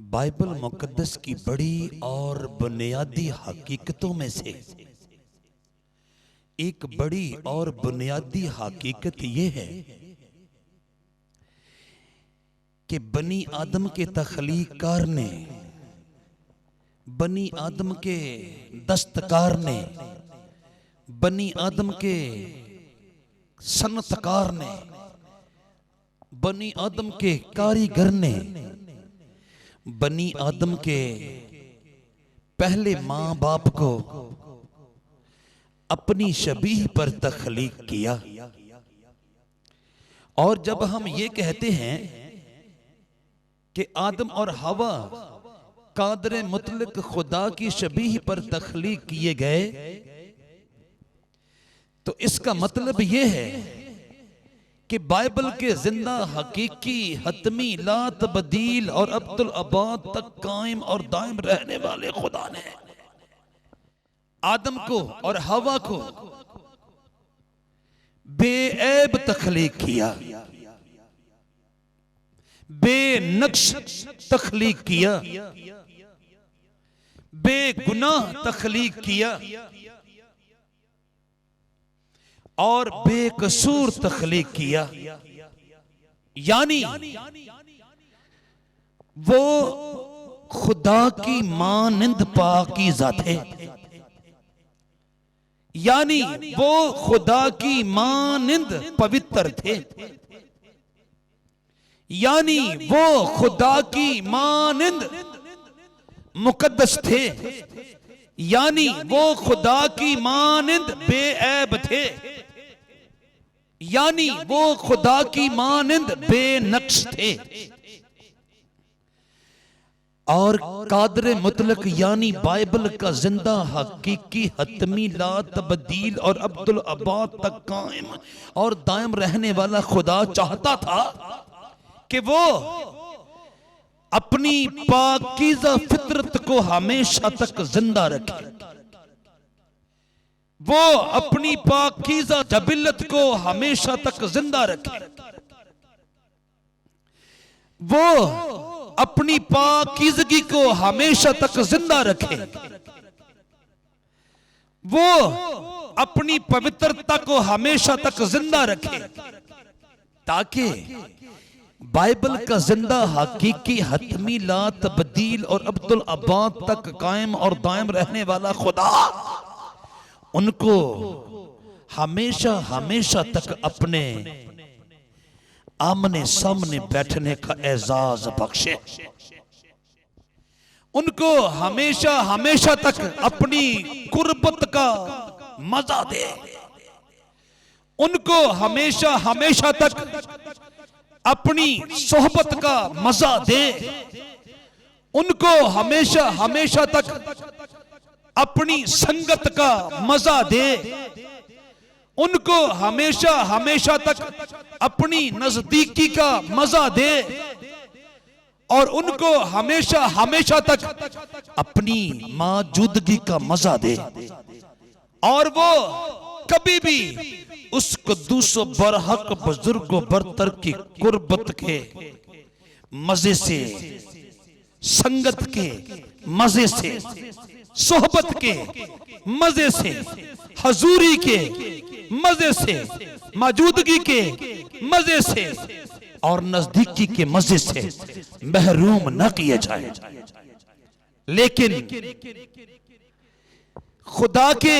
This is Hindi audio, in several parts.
बाइबल मुकद्दस की बड़ी और बुनियादी हकीकतों में से एक बड़ी और बुनियादी हकीकत ये है कि बनी आदम के तख्लीकार ने, बनी आदम के दस्तकार ने, बनी आदम के सनतकार ने, बनी आदम के कारीगर ने बनी आदम के पहले मां बाप को अपनी शबीह पर तख्लीक किया। और जब हम ये कहते हैं कि आदम और हवा कादर मुतलक खुदा की शबीह पर तख्लीक किए गए, तो इसका मतलब ये है कि बाइबल के जिंदा हकीकी हतमी ला तब्दील और अब्दुल अबाद तक कायम और दायम रहने वाले खुदा ने आदम को और हवा को बेऐब तख्लीक किया, बेनक्श तख्लीक किया, बेगुनाह तख्लीक किया और बेकसूर तख्लीक किया। यानी वो खुदा की मानिंद पाकीज़ा थे, यानी वो खुदा की मानिंद पवित्र थे, यानी वो खुदा की मानिंद मुकद्दस थे, यानी वो खुदा की मानिंद बेऐब थे, यानी वो खुदा की मानिंद बेनक्श थे। और कादर मुतलक यानी बाइबल का जिंदा हकीकी हतमी ला तब्दील और अब्दुल अबाद तक कायम और दायम रहने वाला खुदा चाहता था कि वो अपनी पाकीज़ा फितरत को हमेशा तक जिंदा रखे, वो अपनी पाकीज़ा जबिलत को हमेशा तक जिंदा रखे, वो अपनी पाकीज़गी को हमेशा तक जिंदा रखे, वो अपनी पवित्रता को हमेशा तक जिंदा रखे, ताकि बाइबल का जिंदा हकीकी हतमी ला तब्दील और अब्दुल अबाद तक कायम और दायम रहने वाला खुदा उनको हमेशा हमेशा तक अपने आमने सामने बैठने का एजाज बख्शे, उनको हमेशा हमेशा तक अपनी कुर्बत का मजा दे, उनको हमेशा हमेशा तक अपनी सोहबत का मजा दे, उनको हमेशा हमेशा तक अपनी संगत का मजा दे, उनको हमेशा हमेशा तक अपनी नजदीकी का मजा दे, और उनको हमेशा हमेशा तक अपनी मौजूदगी का मजा दे। और वो कभी भी उस कद्दूस बरहक बुजुर्ग बरतर की कुर्बत के मजे से, संगत के मजे से, सोहबत के मजे से, हजूरी के मजे से, मौजूदगी के मजे से और नजदीकी के मजे से महरूम न किया जाए। लेकिन खुदा के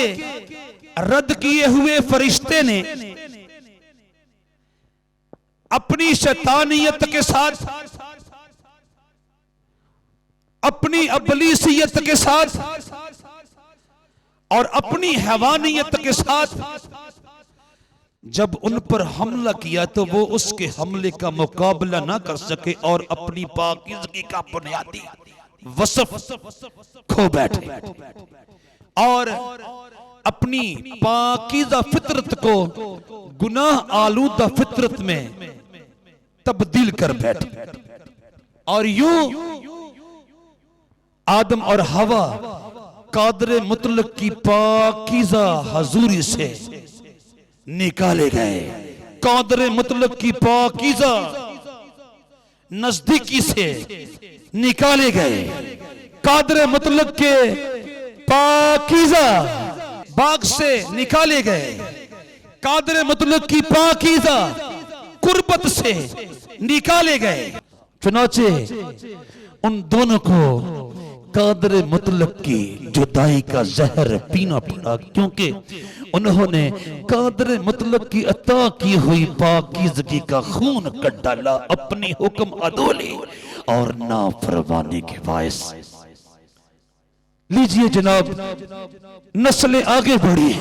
रद्द किए हुए फरिश्ते ने अपनी शैतानियत के साथ, अपनी अबलीसियत के साथ और अपनी हैवानियत के साथ जब उन पर हमला किया तो वो उसके हमले का मुकाबला ना कर सके और अपनी पाकीज़गी का बुनियादी वसफ खो बैठे और अपनी पाकीज़ा फितरत को गुनाह आलूदा फितरत में तब्दील कर बैठे। और यूं आदम और हवा कादर मुतलक की पाकीज़ा हजूरी से निकाले गए। कादर मुतलक की पाकीज़ा नजदीकी से निकाले गए। कादर मुतलक के पाकीज़ा बाग से निकाले गए। कादर मुतलक की पाकीज़ा कुर्बत से निकाले गए। चुनाचे उन दोनों को कादर मुतलक की जुदाई का जहर पीना पड़ा, क्योंकि उन्होंने कादर मुतलक की अता की हुई पाकीज़गी का खून कट डाला अपनी हुक्म अदोली और नाफरमानी के बायस। लीजिए जनाब, नस्लें आगे बढ़ी,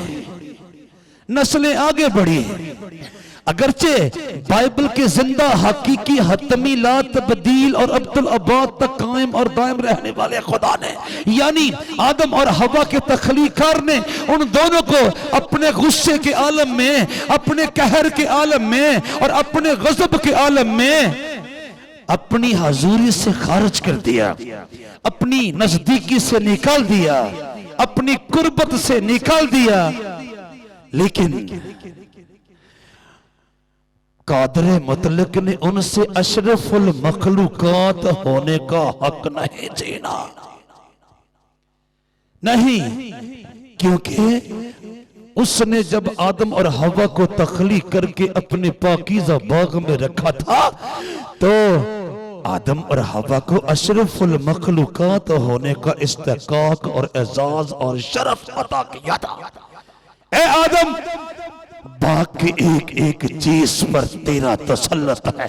नस्लें आगे बढ़ी। अगरचे बाइबल के जिंदा हकीकी हतमी ला तब्दील और अब्दुल अबाद तक कायम और दायम रहने वाले खुदा ने, यानी आदम और हवा के तख्लीकार ने उन दोनों को अपने गुस्से के आलम में, अपने कहर के आलम में और अपने गजब के आलम में अपनी हजूरी से खारिज कर दिया, अपनी नजदीकी से निकाल दिया, अपनी कुर्बत से निकाल दिया। लेकिन कादर मुतलक ने उनसे अशरफुल मखलूकात होने का हक नहीं छीना, नहीं, क्योंकि उसने जब आदम और हवा को तख्लीक करके अपने पाकीज़ा बाग में रखा था तो आदम और हवा को अशरफुल मखलूकात होने का इस्तिकाक और एजाज और शरफ अता किया था। ए आदम, बाग की एक एक चीज पर तेरा तसल्लुत है,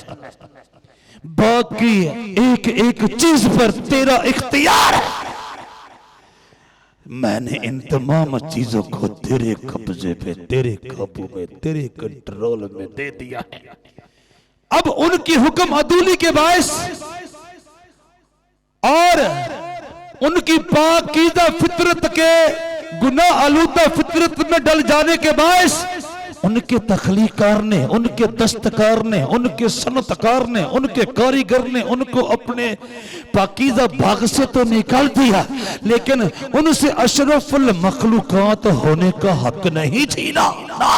बाग की एक एक चीज पर तेरा इख्तियार है। मैंने इन तमाम चीजों को तेरे कब्जे पे, तेरे काबू में, तेरे कंट्रोल में दे दिया है। अब उनकी हुक्म अदूली के बायस और उनकी पाकीज़ा फितरत के गुनाह आलूदा फितरत में डल जाने के बायस उनके तख्लीकार ने, उनके दस्तकार ने, उनके सनतकार ने, उनके कारीगर ने उनको अपने पाकीज़ा बाग से तो निकाल दिया, लेकिन उनसे अशरफुल मखलूकात होने का हक नहीं छीना। ना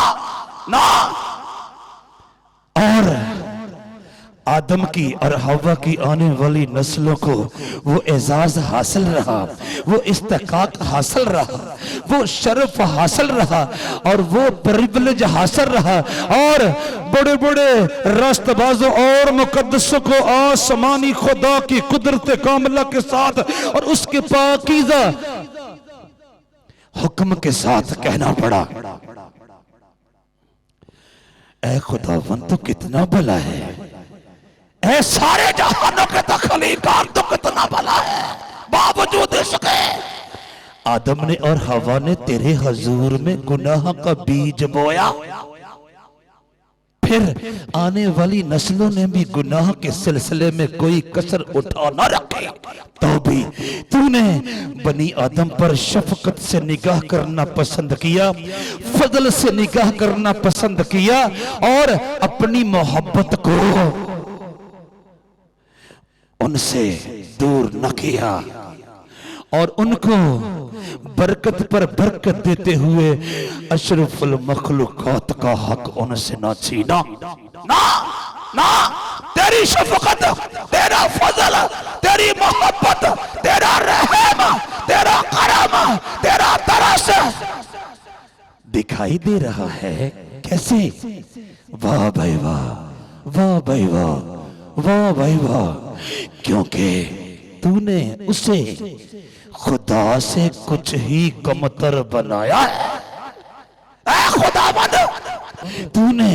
ना। और आदम की और हवा की आने वाली नस्लों को वो एजाज हासिल रहा, वो इस्तिकाक हासिल रहा, वो शर्फ हासिल रहा और वो प्रिविलेज हासिल रहा। और बड़े बड़े रास्तबाजों और मुकद्दसों को आसमानी खुदा की कुदरत कामिला के साथ और उसके पाकीज़ा हुक्म के साथ कहना पड़ा, ऐ खुदावंद तो कितना भला है, ऐ सारे जहानों के तख्लीकार तो कितना भला है। बावजूद इसके आदम ने और हवा ने तेरे हजूर में गुनाह का बीज बोया, फिर आने वाली नस्लों ने भी गुनाह के सिलसिले में कोई कसर उठा न रखी, तो भी तूने बनी आदम पर शफकत से निगाह करना पसंद किया, फजल से निगाह करना पसंद किया और अपनी मोहब्बत को उनसे दूर न किया और उनको बरकत पर बरकत देते हुए अशरफुल मखलूकात का हक उनसे न छीना। ना ना, तेरी शफकत, तेरा फजल, तेरी मोहब्बत, तेरा रहम, तेरा करम, तेरा तरस दिखाई दे रहा है। कैसे? वाह भाई वाह, वाह भाई वाह, वाह भाई वाह, क्योंकि तूने उसे खुदा से कुछ ही कमतर बनाया है। खुदावंद, तूने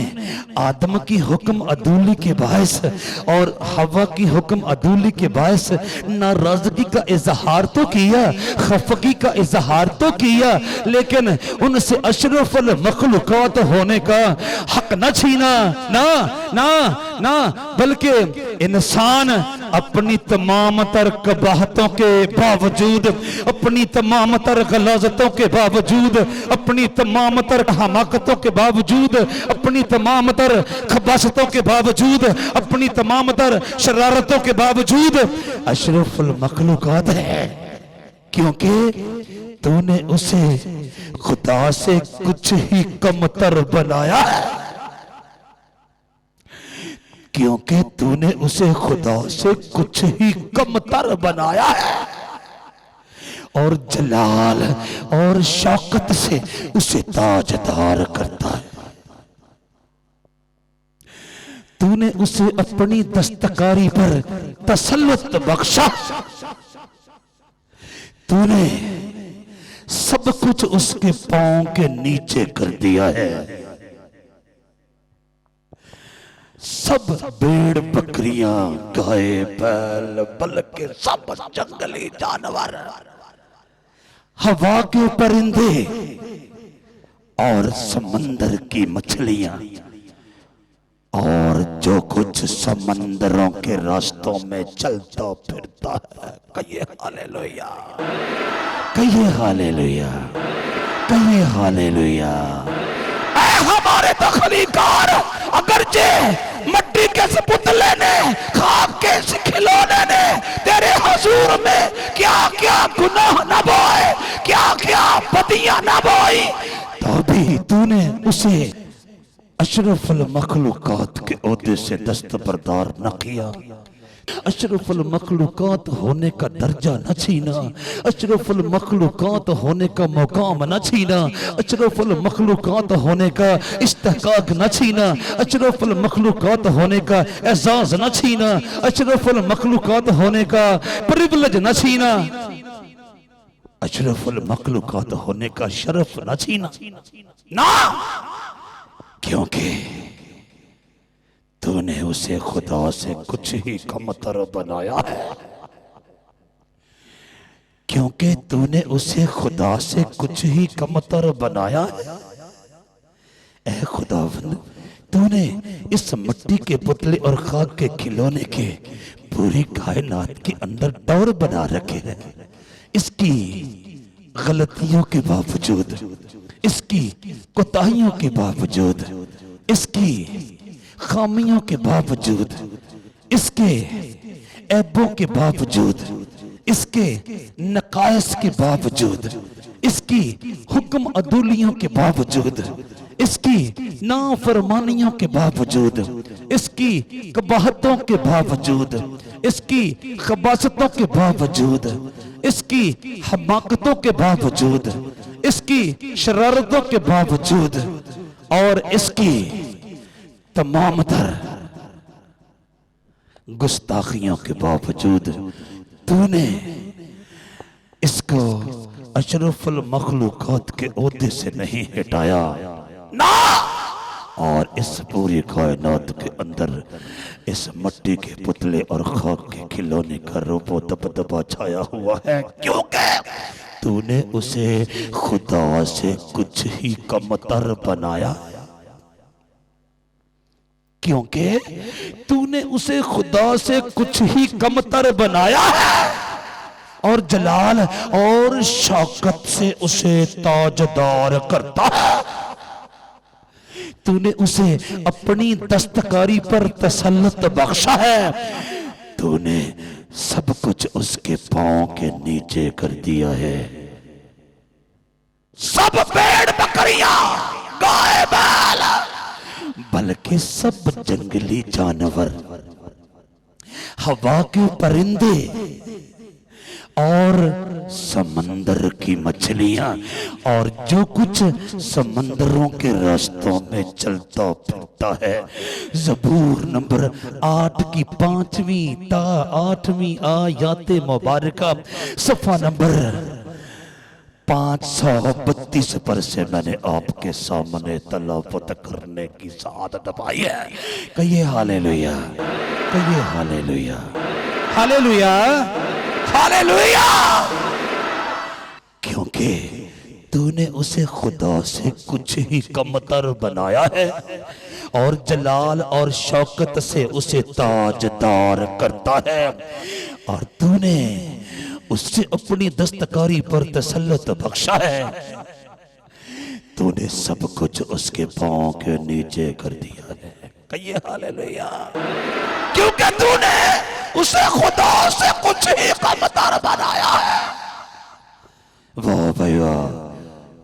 आदम की हुक्म अदूली के बायस और हवा की हुक्म अदूली के बायस नाराजगी का इजहार तो किया, खफगी का इजहार तो किया, लेकिन उनसे अशरफुल मखलूकात होने का हक न छीना। ना ना ना, बल्कि इंसान अपनी तमाम तर कबाहतों के बावजूद, अपनी तमाम तर गलाजतों के बावजूद, अपनी तमाम तर हमाकतों के बावजूद, अपनी तमाम तर खबासतों के बावजूद, अपनी तमाम तर शरारतों के बावजूद अशरफुल मखलूकात है, क्योंकि तूने उसे खुदा से कुछ ही कमतर बनाया है। क्योंकि तूने उसे खुदा से कुछ ही कमतर बनाया है और जलाल और शौकत से उसे ताजदार करता है। तूने उसे अपनी दस्तकारी पर तसल्लुत बख्शा। तूने सब कुछ उसके पांव के नीचे कर दिया है। सब भेड़ बकरियां, गाय बैल, बल्कि सब जंगली जानवर, हवा के परिंदे और समंदर की मछलियां और जो कुछ समंदरों के रास्तों में चलता फिरता है, कहिए हालेलुया, कहिए हालेलुया, कहिए हालेलुया। हमारे तखलीकार अगरचे मट्टी के इस पुतले ने, खाक के इस खिलौने ने तेरे हुजूर में क्या क्या गुनाह न बोए, क्या क्या बदियां न बोई, तो भी तूने उसे अशरफुल मखलूकात के ओहदे से दस्तबरदार न किया। अशरफुल मखलूकात होने का दर्जा न छीना, अशरफुल मखलूकात होने का मुकाम न छीना, अशरफुल मखलूकात होने का इस्तेहकाक न छीना, अशरफुल मखलूकात होने का एजाज न छीना, अशरफुल मखलूकात होने का प्रिविलेज न छीना, अशरफुल मखलूकात होने का शरफ न छीना ना, क्योंकि तूने उसे खुदा से कुछ ही कमतर बनाया है। क्योंकि तूने उसे खुदा से कुछ ही कमतर बनाया है। ऐ खुदावंद, तूने इस मिट्टी के पुतले और खाक के खिलौने के पूरी कायनात के अंदर दौर बना रखे हैं। इसकी गलतियों के बावजूद, इसकी कोताहियों के बावजूद, इसकी खामियों के बावजूद, इसके ऐबों के बावजूद, इसके नकायस के बावजूद, इसकी हुक्म अदूलियों के बावजूद, इसकी नाफरमानियों के बावजूद, इसकी कबाहतों के बावजूद, इसकी खबासतों के बावजूद, इसकी हमाकतों के बावजूद, इसकी शरारतों के बावजूद और इसकी तमाम तर गुस्ताखियों के बावजूद तूने इसको अशरफुल मखलूकात के ओहदे से नहीं हटाया ना, और इस पूरी कायनात के अंदर इस मिट्टी के पुतले और खाक के खिलौने का रूपो दबदबा छाया हुआ है, क्योंकि तूने उसे खुदा से कुछ ही कमतर बनाया। क्योंकि तूने उसे खुदा से कुछ ही कमतर बनाया है और जलाल और शौकत से उसे ताजदार करता है। तूने उसे अपनी दस्तकारी पर तसल्लुत बख्शा है। तूने सब कुछ उसके पांव के नीचे कर दिया है। सब भेड़ बकरियां, गाय बैल, बल्कि सब जंगली जानवर, हवा के परिंदे और समंदर की मछलियां और जो कुछ समंदरों के रास्तों में चलता फिरता है। ज़बूर नंबर 8 की 8वीं आयत मुबारका सफ़ा नंबर 532 पर से मैंने आपके सामने तलावत करने की सआदत पाई है। कहिए हालेलुया, कहिए हालेलुया, हालेलुया, हालेलुया। क्योंकि तूने उसे खुदा से कुछ ही कमतर बनाया है और जलाल और शौकत से उसे ताजदार करता है, और तूने उससे अपनी दस्तकारी पर तसल्लुत बख्शा है। तूने सब कुछ उसके पांव के नीचे कर दिया है। कहिए हालेलुया। क्योंकि तूने उसे खुदा से कुछ ही कमतर बनाया है। वाह भाई वाह,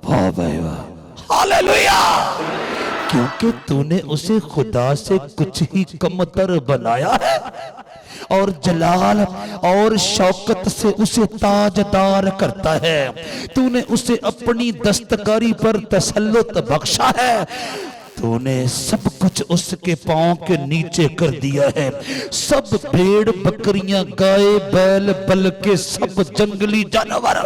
वाह भाई वाह, हालेलुया। क्योंकि तूने उसे खुदा से कुछ ही कमतर बनाया है और जलाल और शौकत से उसे ताजदार करता है। तूने उसे अपनी दस्तकारी पर तसल्लुत बख्शा है। तूने सब कुछ उसके पांव के नीचे कर दिया है। सब भेड़ बकरियां गाय बैल बल्कि सब जंगली जानवर,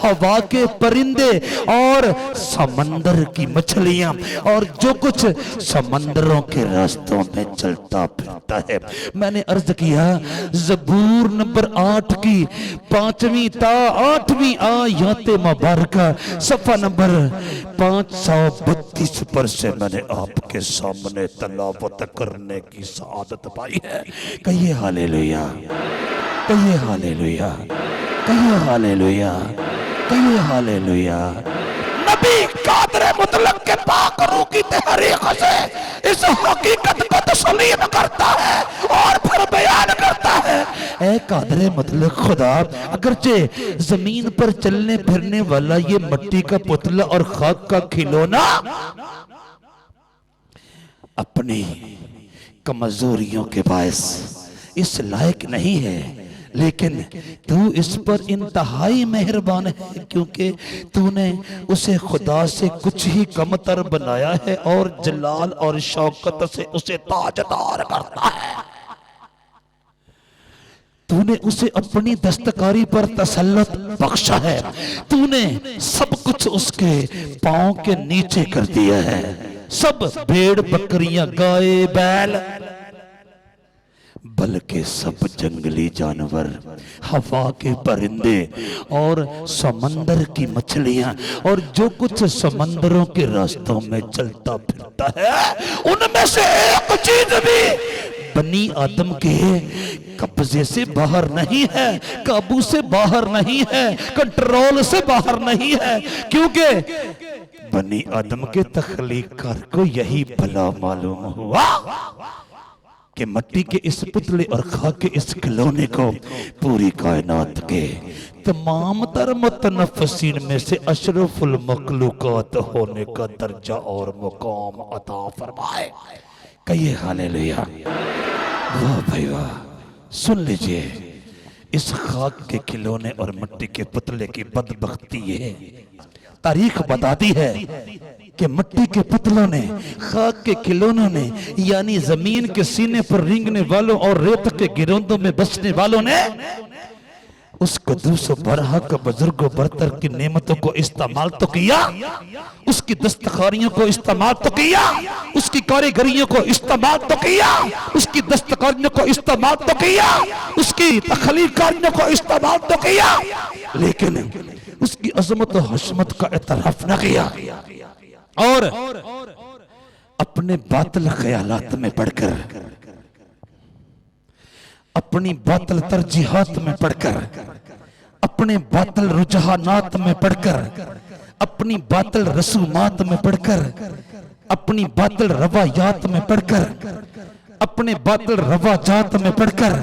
हवा के परिंदे और समंदर की मछलियां और जो कुछ समंदरों के रास्तों में चलता फिरता है। मैंने अर्ज किया ज़बूर नंबर 8 की 5वीं ता 8वीं आयत मुबारका सफ़ा नंबर 532 पर से मैंने आपके सामने तलावत करने की सआदत पाई है। कहिए हालेलुया, कहिए हालेलुया, कहिए हालेलुया, कहिए हालेलुया। नबी कादर मुतलक के पाक रूह की तहरीक से इस हकीकत को तस्लीम करता है और फिर बयान करता है। ऐ कादर मुतलक खुदा, अगरचे जमीन पर चलने फिरने वाला ये मिट्टी का पुतला और खाक का खिलौना अपनी कमजोरियों के बायस इस लायक नहीं है, लेकिन तू इस पर इंतहाई मेहरबान है क्योंकि तूने उसे खुदा से कुछ ही कमतर बनाया है और जलाल और शौकत से उसे ताजदार करता है। तूने उसे अपनी दस्तकारी पर तसल्लुत बख्शा है। तूने सब कुछ उसके पांव के नीचे कर दिया है। सब भेड़ बकरियां गाय बैल बल्कि सब जंगली जानवर, हवा के परिंदे और समंदर की मछलियां और जो कुछ समंदरों के रास्तों में चलता फिरता है, उनमें से एक चीज भी बनी आदम के कब्जे से बाहर नहीं है, काबू से बाहर नहीं है, कंट्रोल से बाहर नहीं है, क्योंकि बनी आदम के तख्लीकार को यही भला मालूम हुआ कि मिट्टी के इस पुतले और खाक के इस खिलौने को पूरी कायनात के तमाम तर मुतनफ़्फ़िसीन में से अशरफुल मखलूक़ात होने का दर्जा और मुकाम अता फरमाए। कहिए हालेलुया। वाह भाई वाह। सुन लीजिए, इस खाक के खिलौने और मिट्टी के पुतले की बदबख्ती है। तारीख बताती है कि मिट्टी के पुतलों ने, खाक के खिलौनों ने, यानी जमीन के सीने पर रेंगने वालों और रेत के गिरोंदों में बसने वालों ने उस कदूस बरहक बुजुर्गों बरतर की नेमतों को इस्तेमाल तो किया, उसकी दस्तकारियों को इस्तेमाल तो किया, उसकी कारीगरियों को इस्तेमाल तो किया, उसकी दस्तकारियों को इस्तेमाल तो किया, उसकी तख्लीकारियों को इस्तेमाल तो किया, लेकिन उसकी अजमत और हशमत का एतराफ न किया और अपने बातिल ख्यालात में पढ़कर, अपनी बातिल तरजीहात में पढ़कर, अपने बातिल रुझानात में पढ़कर, अपनी बातिल रसूमात में पढ़कर, अपनी बातिल रवायात में पढ़कर, अपने बातिल रवाजात में पढ़कर,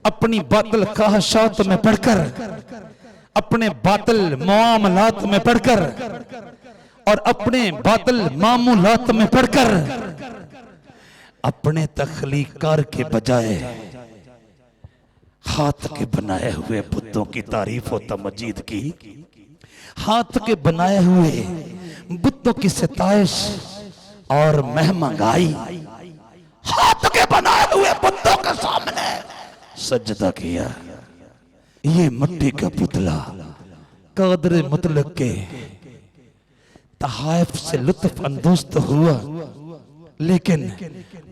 अपनी बातिल ख्वाहिशात में पढ़कर, अपने बातिल मुआमलात में पढ़कर और अपने बातिल मामूलात में पढ़कर अपने तख्लीकार के बजाय हाथ के बनाए हुए बुतों की तारीफ और तमजीद की, हाथ के बनाए हुए बुतों की सताइश और महमंगाई, हाथ के बनाए हुए बुतों के सामने सजदा किया। ये मिट्टी का पुतला कादर मुतलक के तहाइफ से लुत्फ अंदोज तो हुआ, लेकिन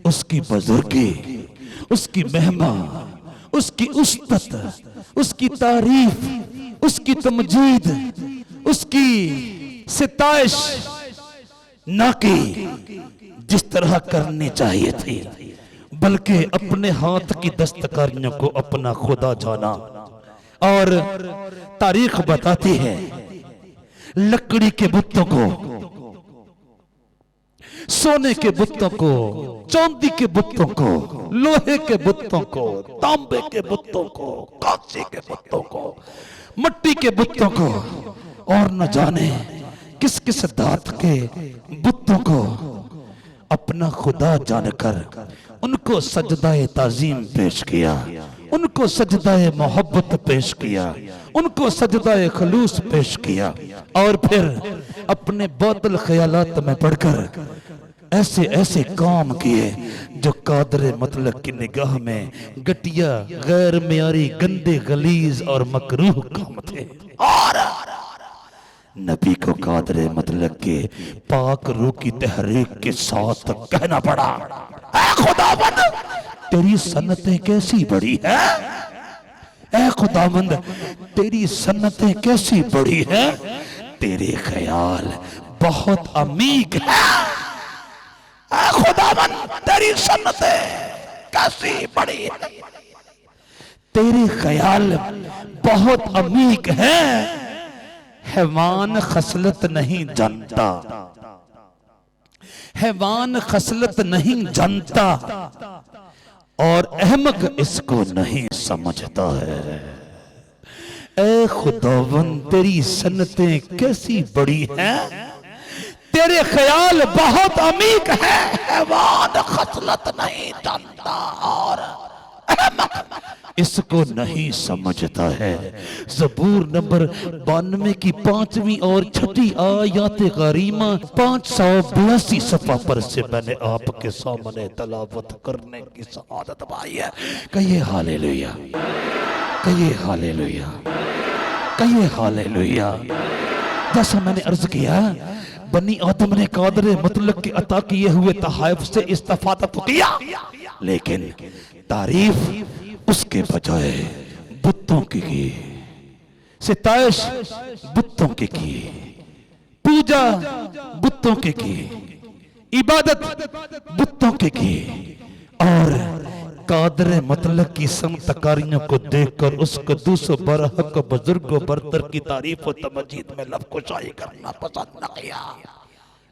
उसकी बुजुर्गी, उसकी महिमा, उसकी उस्तत, उसकी तारीफ, उसकी तमजीद, उसकी सिताइश ना की जिस तरह करनी चाहिए थी, बल्कि अपने हाथ की दस्तकारियों को अपना खुदा जाना। और तारीख बताती है लकड़ी के बुतों को, सोने के बुतों को, चांदी के बुतों को, लोहे के बुतों को, तांबे के बुतों को, कांसे के बुतों को, मिट्टी के बुतों को और न जाने किस किस धात के बुतों को अपना खुदा जानकर उनको सजदाए ताजीम पेश किया, उनको सजदाए मोहब्बत पेश किया, उनको सजदाए खलूस पेश किया, और फिर अपने बातिल ख्यालात में पढ़कर ऐसे ऐसे काम किए जो कादरे मतलब की निगाह में घटिया, गैर मियारी, गंदे, गलीज और मकरूह काम थे। और नबी को कादरे मतलब के पाक रूह की तहरीक के साथ कहना पड़ा, ऐ खुदावंद तेरी सन्नतें कैसी बड़ी है, ऐ खुदावंद तेरी सन्नतें कैसी बड़ी है, तेरे ख्याल बहुत अमीक है। ऐ खुदावंद तेरी सन्नतें कैसी बड़ी है, तेरे ख्याल बहुत अमीक है। हैवान खसलत नहीं जानता, हैवान खसलत नहीं जानता, और अहमक इसको नहीं समझता है। ऐ खुदावन तेरी सन्नतें कैसी बड़ी हैं, तेरे ख्याल बहुत अमीक है। हैवान खसलत नहीं जानता और अहमक इसको नहीं समझता है। ज़बूर नंबर 92 की 5वीं और 6ठी आयत करीमा 582 सफ़ा पर से मैंने आपके सामने तलावत करने की सआदत पाई है। कहिए हालेलुया, कहिए हालेलुया, कहिए हालेलुया। जैसा मैंने अर्ज किया, बनी आदम ने कादरे मुतलक के अता किए हुए तहाइफ से इस्तिफादा तो किया, लेकिन तारीफ उसके बजाय बुतों की, सिताइश बुतों की, पूजा बुतों की, इबादत बुतों की, और कादरे मतलब की समतकारियों को देखकर उसको दूसरों बरहक बुजुर्गों बरतर की तारीफ और तमजीद में लबकुशाई करना पसंद न किया,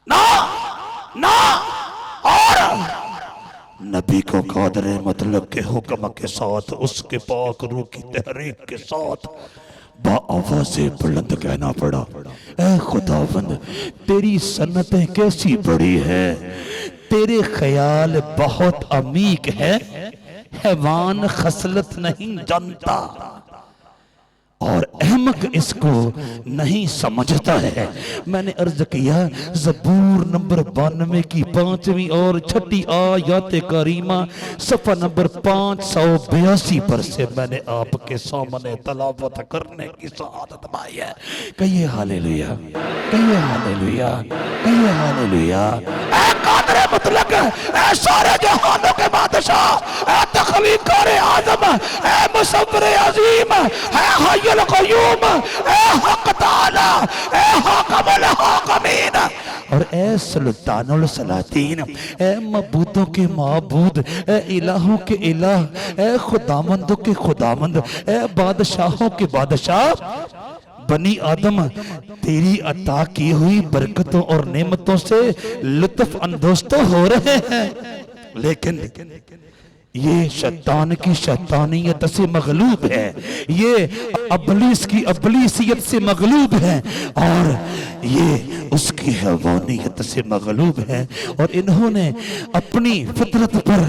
ना ना। और नबी को कादरे मतलब के हुक्म के साथ उसके पाक रूह की तहरीक के साथ बाआवाज़े बुलंद कहना पड़ा, ऐ खुदावंद तेरी सन्नतें कैसी बड़ी है, तेरे ख्याल बहुत अमीक है। हैवान खसलत नहीं जानता और अहमक इसको नहीं समझता है। मैंने अर्ज किया, ज़बूर नंबर 92 की 5वीं और 6ठी आयत करीमा सफ़ा नंबर 582 पर से मैंने आपके सामने तलावत करने की सआदत पाई है। कहिए हालेलुया, कहिए हालेलुया, कहिए हालेलुया। ऐ कादरे मुतलक, ऐ सारे जहानों के बादशाह, ऐ तख्लीक़ आज़म, ऐ मुसव्विर अज़ीम, ऐ हय्युल क़य्यूम, ऐ हक़ ताला, ऐ हाकिमुल हाकिमीन, और ऐ सुल्तानुल सलातीन, ऐ मबूदों के माबूद, ऐ इलाहों के इलाह, ऐ खुदामंदों के खुदामंद, ऐ बादशाहों के बादशाह, बनी आदम तेरी अता की हुई बरकतों और नेमतों से लुत्फ अंदोज़ तो हो रहे हैं, लेकिन ये शैतान की शैतानियत से मगलूब है, ये अबलीस की अबलीसियत से मगलूब है, और ये उसकी हैवानियत से मगलूब है। और इन्होंने अपनी फितरत पर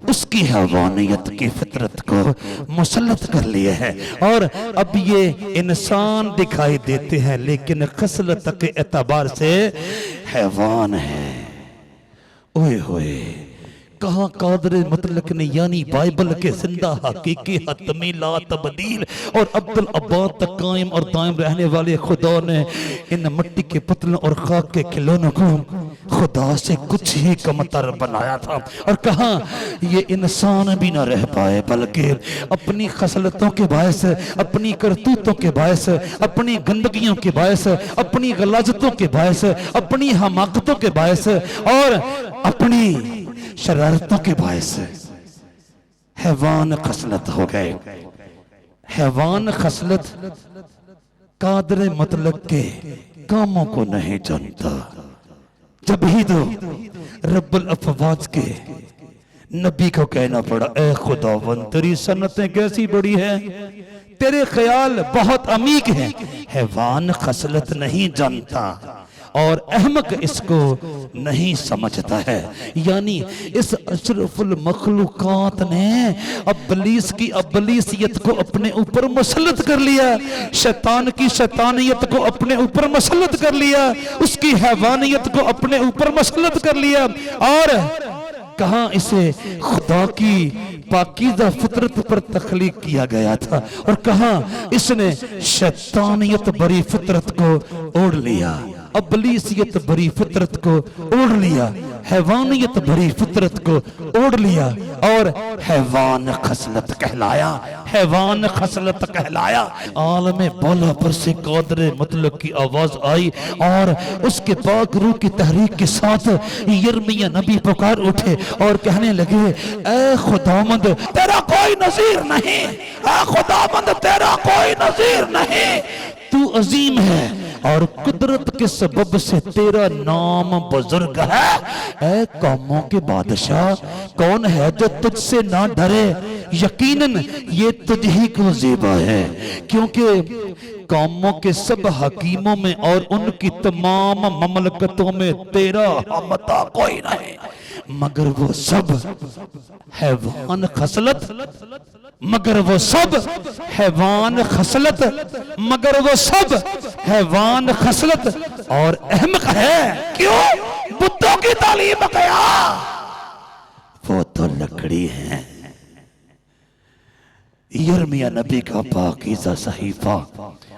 उसकी हैवानियत की फितरत को मुसल्लत कर लिया है, और अब ये इंसान दिखाई देते हैं लेकिन खसलत के एतबार से हैवान है। ओए होए, कहाँ कादरे मुतलक ने यानी बाइबल के जिंदा हकीकी हतमी ला तब्दील और अब्दुल अब्बाद तक कायम और दायम रहने वाले खुदा ने इन मिट्टी के पुतलों और खाक के खिलौनों को खुदा से कुछ ही कमतर बनाया था, और कहाँ ये इंसान भी न रह पाए बल्कि अपनी खसलतों के बायस, अपनी करतूतों के बायस, अपनी गंदगियों के बायस, अपनी गलाजतों के बायस, अपनी हमाकतों के बायस और अपनी शरारतों के बायस हैवान खसलत हो गए। हैवान खसलत कादरे मतलब के कामों को नहीं जानता। जब ही तो रब्बुल अफ़वाज के नबी को कहना पड़ा, ऐ खुदावंद तेरी सन्नतें कैसी बड़ी है, तेरे ख्याल बहुत अमीक है। हैवान खसलत नहीं जानता और अहमक इसको नहीं समझता है। यानी इस अशरफुल मखलूकात ने इब्लीस की इब्लीसियत को अपने ऊपर मुसल्लत कर लिया, शैतान की शैतानियत को अपने ऊपर मुसल्लत कर लिया, उसकी हैवानियत को अपने ऊपर मुसल्लत कर लिया। और कहां इसे खुदा की पाकीज़ा फितरत पर तख्लीक किया गया था और कहां इसने शैतानियत भरी फितरत को ओढ़ लिया, इब्लीसियत भरी फितरत को ओढ़ लिया, हैवानियत भरी फितरत को ओढ़ लिया और हैवान खसलत कहलाया, हैवान खसलत कहलाया। आलम बोला पर से कादर मुतलक की आवाज आई और उसके पाक रूह की तहरीक के साथ यिर्मयाह नबी पुकार उठे और कहने लगे, ऐ खुदावंद तेरा कोई नजीर नहीं, ऐ खुदावंद तेरा कोई नजीर नहीं, तू अजीम है और कुदरत के सबब से तेरा नाम बुजुर्ग है। ऐ कौमों के बादशाह कौन है जो तुझसे ना डरे, यकीनन ये तुझ ही को ज़ेबा है, क्योंकि कौमों के सब हकीमों में और उनकी तमाम ममलकतों में तेरा हमता कोई नहीं, मगर वो सब हैवान खसलत, मगर वो सब हैवान खसलत, मगर वो सब हैवान खसलत और अहमक है। क्यों? बुतों की तालीम गया, वो तो लकड़ी है। यिर्मयाह नबी का पाकीज़ा सहीफा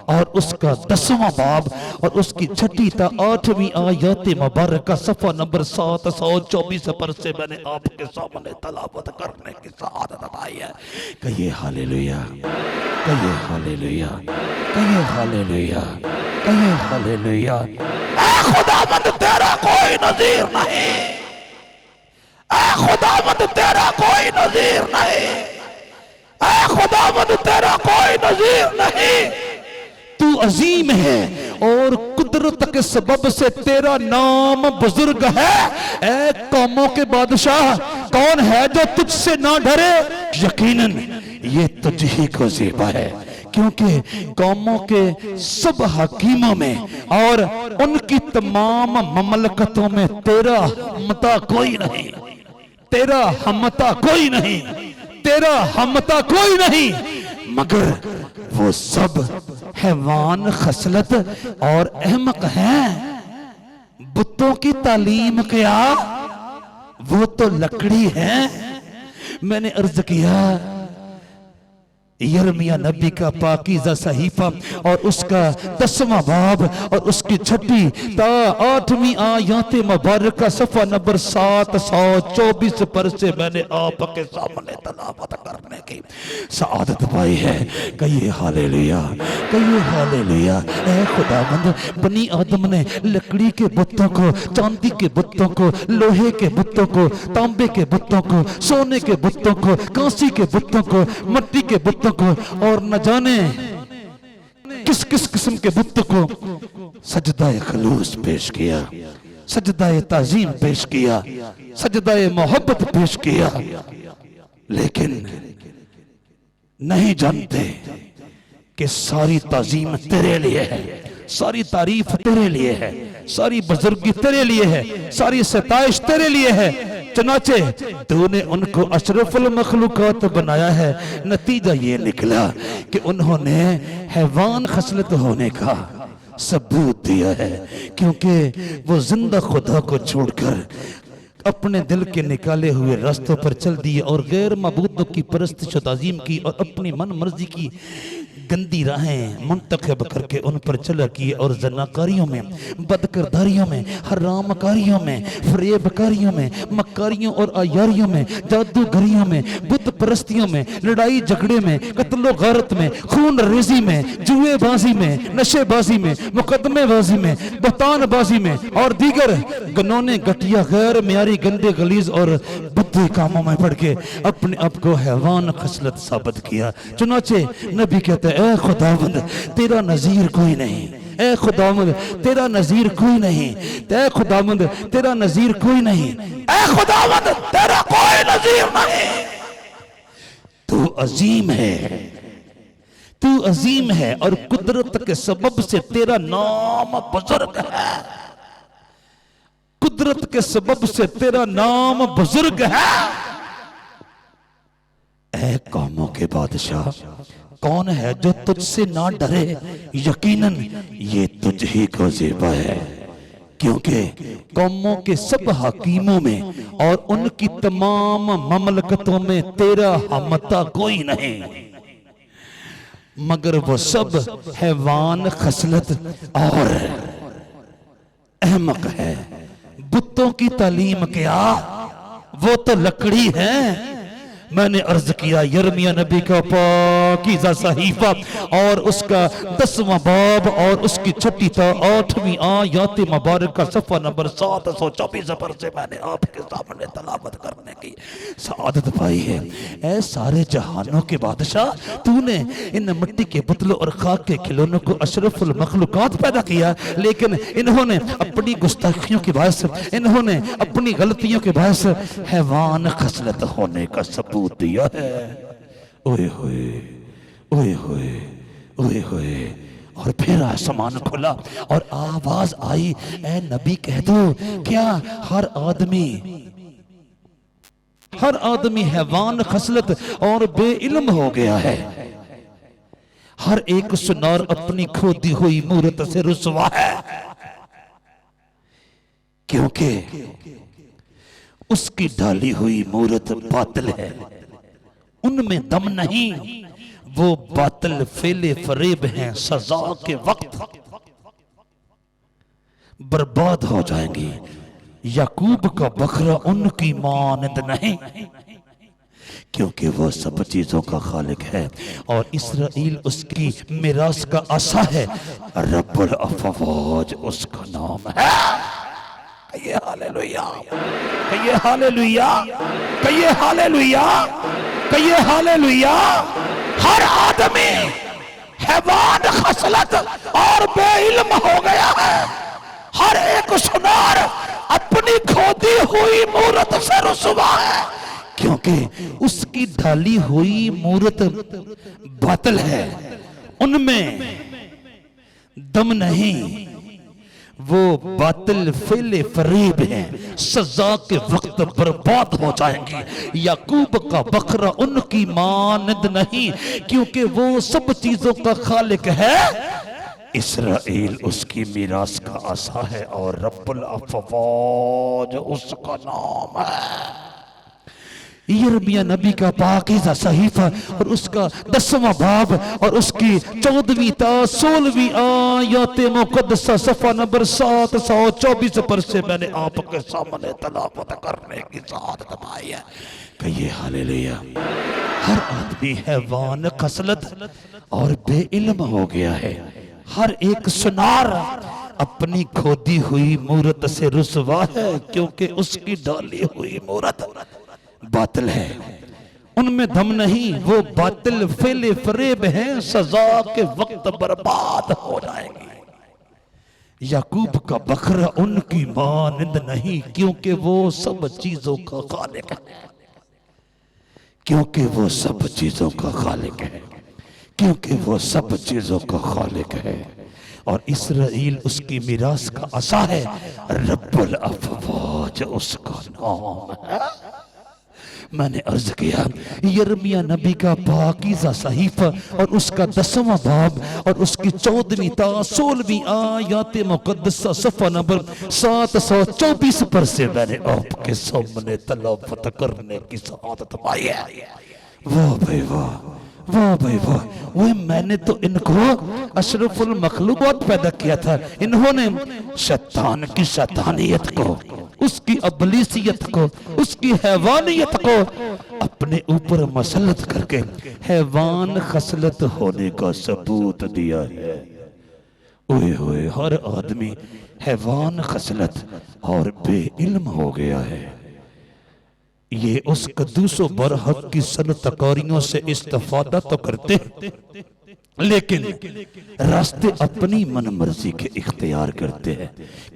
और उसका 10वां बाब और उसकी 6ठी ता 8वीं आयत मुबारक सफ़ा नंबर 724 पर से मैंने आपके सामने तलावत करने की सआदत पाई है। कहिए हालेलुया, कहिए हालेलुया, कहिए हालेलुया, कहिए हालेलुया। ऐ खुदावंद तेरा कोई नजीर नहीं, ऐ खुदावंद तेरा कोई नजीर नहीं, ऐ खुदावंद तेरा कोई नजीर नहीं, तू अजीम है और कुदरत के सबब से तेरा नाम बुजुर्ग है। ऐ कौमों के बादशाह कौन है जो तुझसे ना डरे, यकीनन ये तुझ ही को ज़ेबा है, क्योंकि कौमों के सब हकीमों में और उनकी तमाम ममलकतों में तेरा हमता कोई नहीं, तेरा हमता कोई नहीं, तेरा हमता कोई नहीं, मगर वो सब हैवान खसलत और अहमक हैं। बुतों की तालीम क्या, वो तो लकड़ी है। मैंने अर्ज किया यिर्मयाह नबी का पाकीज़ा सहीफा और उसका 10वां बाब और उसकी 6ठी ता 8वीं आयत मुबारक सफ़ा नंबर 724 पर से मैंने आपके सामने तलावत करने की सआदत पाई है। कहिए हालेलुया, कहिए हालेलुया। ऐ खुदावंद बनी आदम ने लकड़ी के बुतों को, चांदी के बुतों को, लोहे के बुतों को, तांबे के बुतों को, सोने के बुतों को, कांसी के बुतों को, मिट्टी के बुतों को और न जाने किस किस किस्म के बुत को सजदाए खलूस पेश किया, सजदाए ताजीम पेश किया, सजदाए मोहब्बत पेश किया, लेकिन नहीं जानते कि सारी ताजीम तेरे लिए है, सारी तारीफ तेरे लिए है, सारी बुजुर्गी तेरे लिए है, सारी सताइश तेरे लिए है। चनाचे तूने उनको अशरफुल मखलूकात बनाया है। नतीजा ये निकला कि उन्होंने हैवान खसलत होने का सबूत दिया है, क्योंकि वो जिंदा खुदा को छोड़कर अपने दिल के निकाले हुए रास्तों पर चल दिए और गैर मबूदों की परस्तिश और ताज़ीम की और अपनी मन मर्जी की गंदी राहें मुंतखब करके उन पर चला किए और जनाकारियों में, बदकिरदारियों में, हरामकारियों में, फरेबकारियों में, मक्कारियों और आयारियों में, जादूगरियों में, बुत परस्तियों में, लड़ाई झगड़े में, कत्लो गारत में, खून रेजी में, जुएबाजी में, नशेबाजी में, मुकदमेबाजी में, बहतानबाजी में और दीगर गनौने घटिया गैर मियारी गंदे गलीज और बुद्धि कामों में पड़ के अपने आप को हैवान खसलत साबित किया। चुनाचे नबी कहते ऐ खुदावंद तेरा नजीर कोई नहीं, ऐ खुदावंद तेरा नजीर कोई नहीं, ऐ खुदावंद तेरा नजीर कोई नहीं, ऐ खुदावंद तेरा कोई नजीर नहीं, तू अजीम है, तू अजीम है और कुदरत के सबब से तेरा नाम बुजुर्ग है। कुदरत के सबब से तेरा नाम बुजुर्ग है। ऐ कौमों के बादशाह, कौन है जो तुझसे ना डरे? यकीनन ये तुझ ही को ज़ेबा है, क्योंकि कौमों के सब हकीमों में और उनकी तमाम ममलकतों में तेरा हमता कोई नहीं, मगर वो सब हैवान खसलत और अहमक है। बुतों की तालीम क्या, वो तो लकड़ी है। मैंने अर्ज किया यिर्मयाह नबी का पाकीज़ा सहीफा और उसका 10वां बाब और उसकी छठी तो 8वीं आयत मुबारक का सफ़ा नंबर 724 पर से मैंने आपके सामने तलावत करने की सआदत पाई है। ऐ सारे जहानों के बादशाह, तूने इन मिट्टी के पुतलों और खाक के खिलौनों को अशरफुल मखलूकात पैदा किया, लेकिन इन्होंने अपनी गुस्ताखियों की वजह से, इन्होंने अपनी गलतियों की वजह से हैवान खसलत होने का सबूत दिया है। ओए होए, ओए होए, ओए होए। और फिर आसमान खुला और आवाज आई, ए नबी कह दो, क्या हर आदमी हैवान खसलत और बेइल्म हो गया है? हर एक सुनार अपनी खोदी हुई मूरत से रुसवा है, क्योंकि उसकी ढाली हुई मूरत बातिल है, उनमें दम नहीं, वो बातिल फेले फरेब हैं, सजा के वक्त बर्बाद हो जाएंगी। याकूब का बकरा उनकी मानद नहीं, क्योंकि वो सब चीजों का खालिक है और इसराइल उसकी मिरास का आसा है। रब्बुल अफ़वाज उसका नाम है। कहिए हालेलुया, कहिए हालेलुया, कहिए हालेलुया, कहिए हालेलुया। हर आदमी हैवान खसलत और बेइल्म हो गया है। हर एक सुनार अपनी खोदी हुई मूरत से रुसवा है, क्योंकि उसकी ढाली हुई मूरत बातिल है, उनमें दम नहीं, वो बातिल फेले फरेब हैं, सजा के वक्त बर्बाद हो जाएंगी। याकूब का बकरा उनकी मानद नहीं, क्योंकि वो सब चीजों का खालिक है। इसराइल उसकी मीरास का आसा है और रब्बुल अफ़वाज उसका नाम है। यिर्मयाह नबी का पाकीज़ा सहीफा और उसका 10वां बाब और उसकी 14वीं ता 16वीं आयत मुक़द्दसा सफ़ा नंबर 724 पर से मैंने आपके सामने तलावत करने की सआदत पाई है। कहिए हालेलुया। हर आदमी हैवान खसलत और बेइल्म हो गया है। हर एक सुनार अपनी खोदी हुई मूरत से रुसवा है, क्योंकि उसकी डाली हुई मूरत बातिल है, उनमें दम नहीं, वो बातिल फेले फरेब हैं, सजा के वक्त बर्बाद हो जाएंगे। याकूब का बकरा उनकी मानंद नहीं, क्योंकि वो सब चीजों का खालिक है, क्योंकि वो सब चीजों का खालिक है, क्योंकि वो सब चीजों का खालिक है। और इसराइल उसकी मिरास का आसा है। रब्बुल अफ़वाज उसका नाम है। मैंने अर्ज किया यिर्मयाह नबी का पाकीज़ा सहीफा और उसका 10वां बाब और उसकी 14वीं ता 16वीं आयत मुक़द्दसा सफ़ा नंबर 724 पर से मैंने आपके सामने तलावत करने की सआदत पाई है। वाह भाई वाह, वाह भाई वाह। वही मैंने तो इनको अशरफुल मखलूक़ात पैदा किया था। इन्होंने शैतान की शैतानियत को, उसकी अबलीसियत को, उसकी हैवानियत को अपने ऊपर मसलत करके हैवान खसलत होने का सबूत दिया है। ओए होए, हर आदमी हैवान खसलत और बेइल्म हो गया है। ये उस कद्दूसो बरहक की सनतकारियों से इस्तेफादा तो करते हैं, लेकिन रास्ते अपनी मन मर्जी के इख्तियार करते हैं,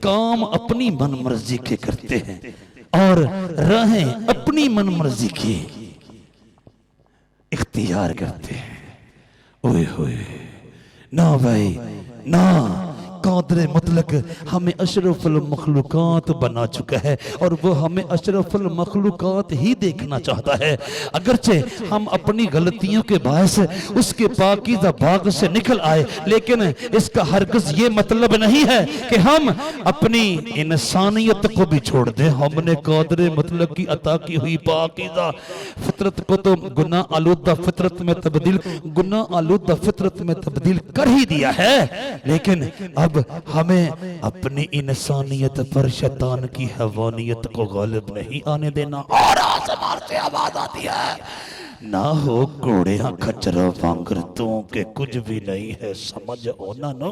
काम अपनी मन मर्जी के करते हैं और राहें अपनी मन मर्जी की इख्तियार करते हैं। ओए होए, ना भाई ना, कादर मुतलक हमें अशरफुल मखलूकात बना चुका है और वो हमें अशरफुल मखलूकात ही देखना चाहता है। अगरचे हम अपनी गलतियों के बायस उसके पाकीज़ा बाग से निकल आए, लेकिन इसका हरगिज़ ये मतलब नहीं है कि हम अपनी इंसानियत को भी छोड़ दें। हमने कादर मुतलक की अता की हुई पाकीज़ा फितरत को तो गुनाह आलूदा फितरत में तब्दील कर ही दिया है, लेकिन अब हमें अपनी इंसानियत पर शैतान की हैवानियत को गालिब नहीं आने देना। और आसमान से आवाज आती है, ना हो घोड़े खच्चर वांगरतों के कुछ भी नहीं है समझ हो ना नो,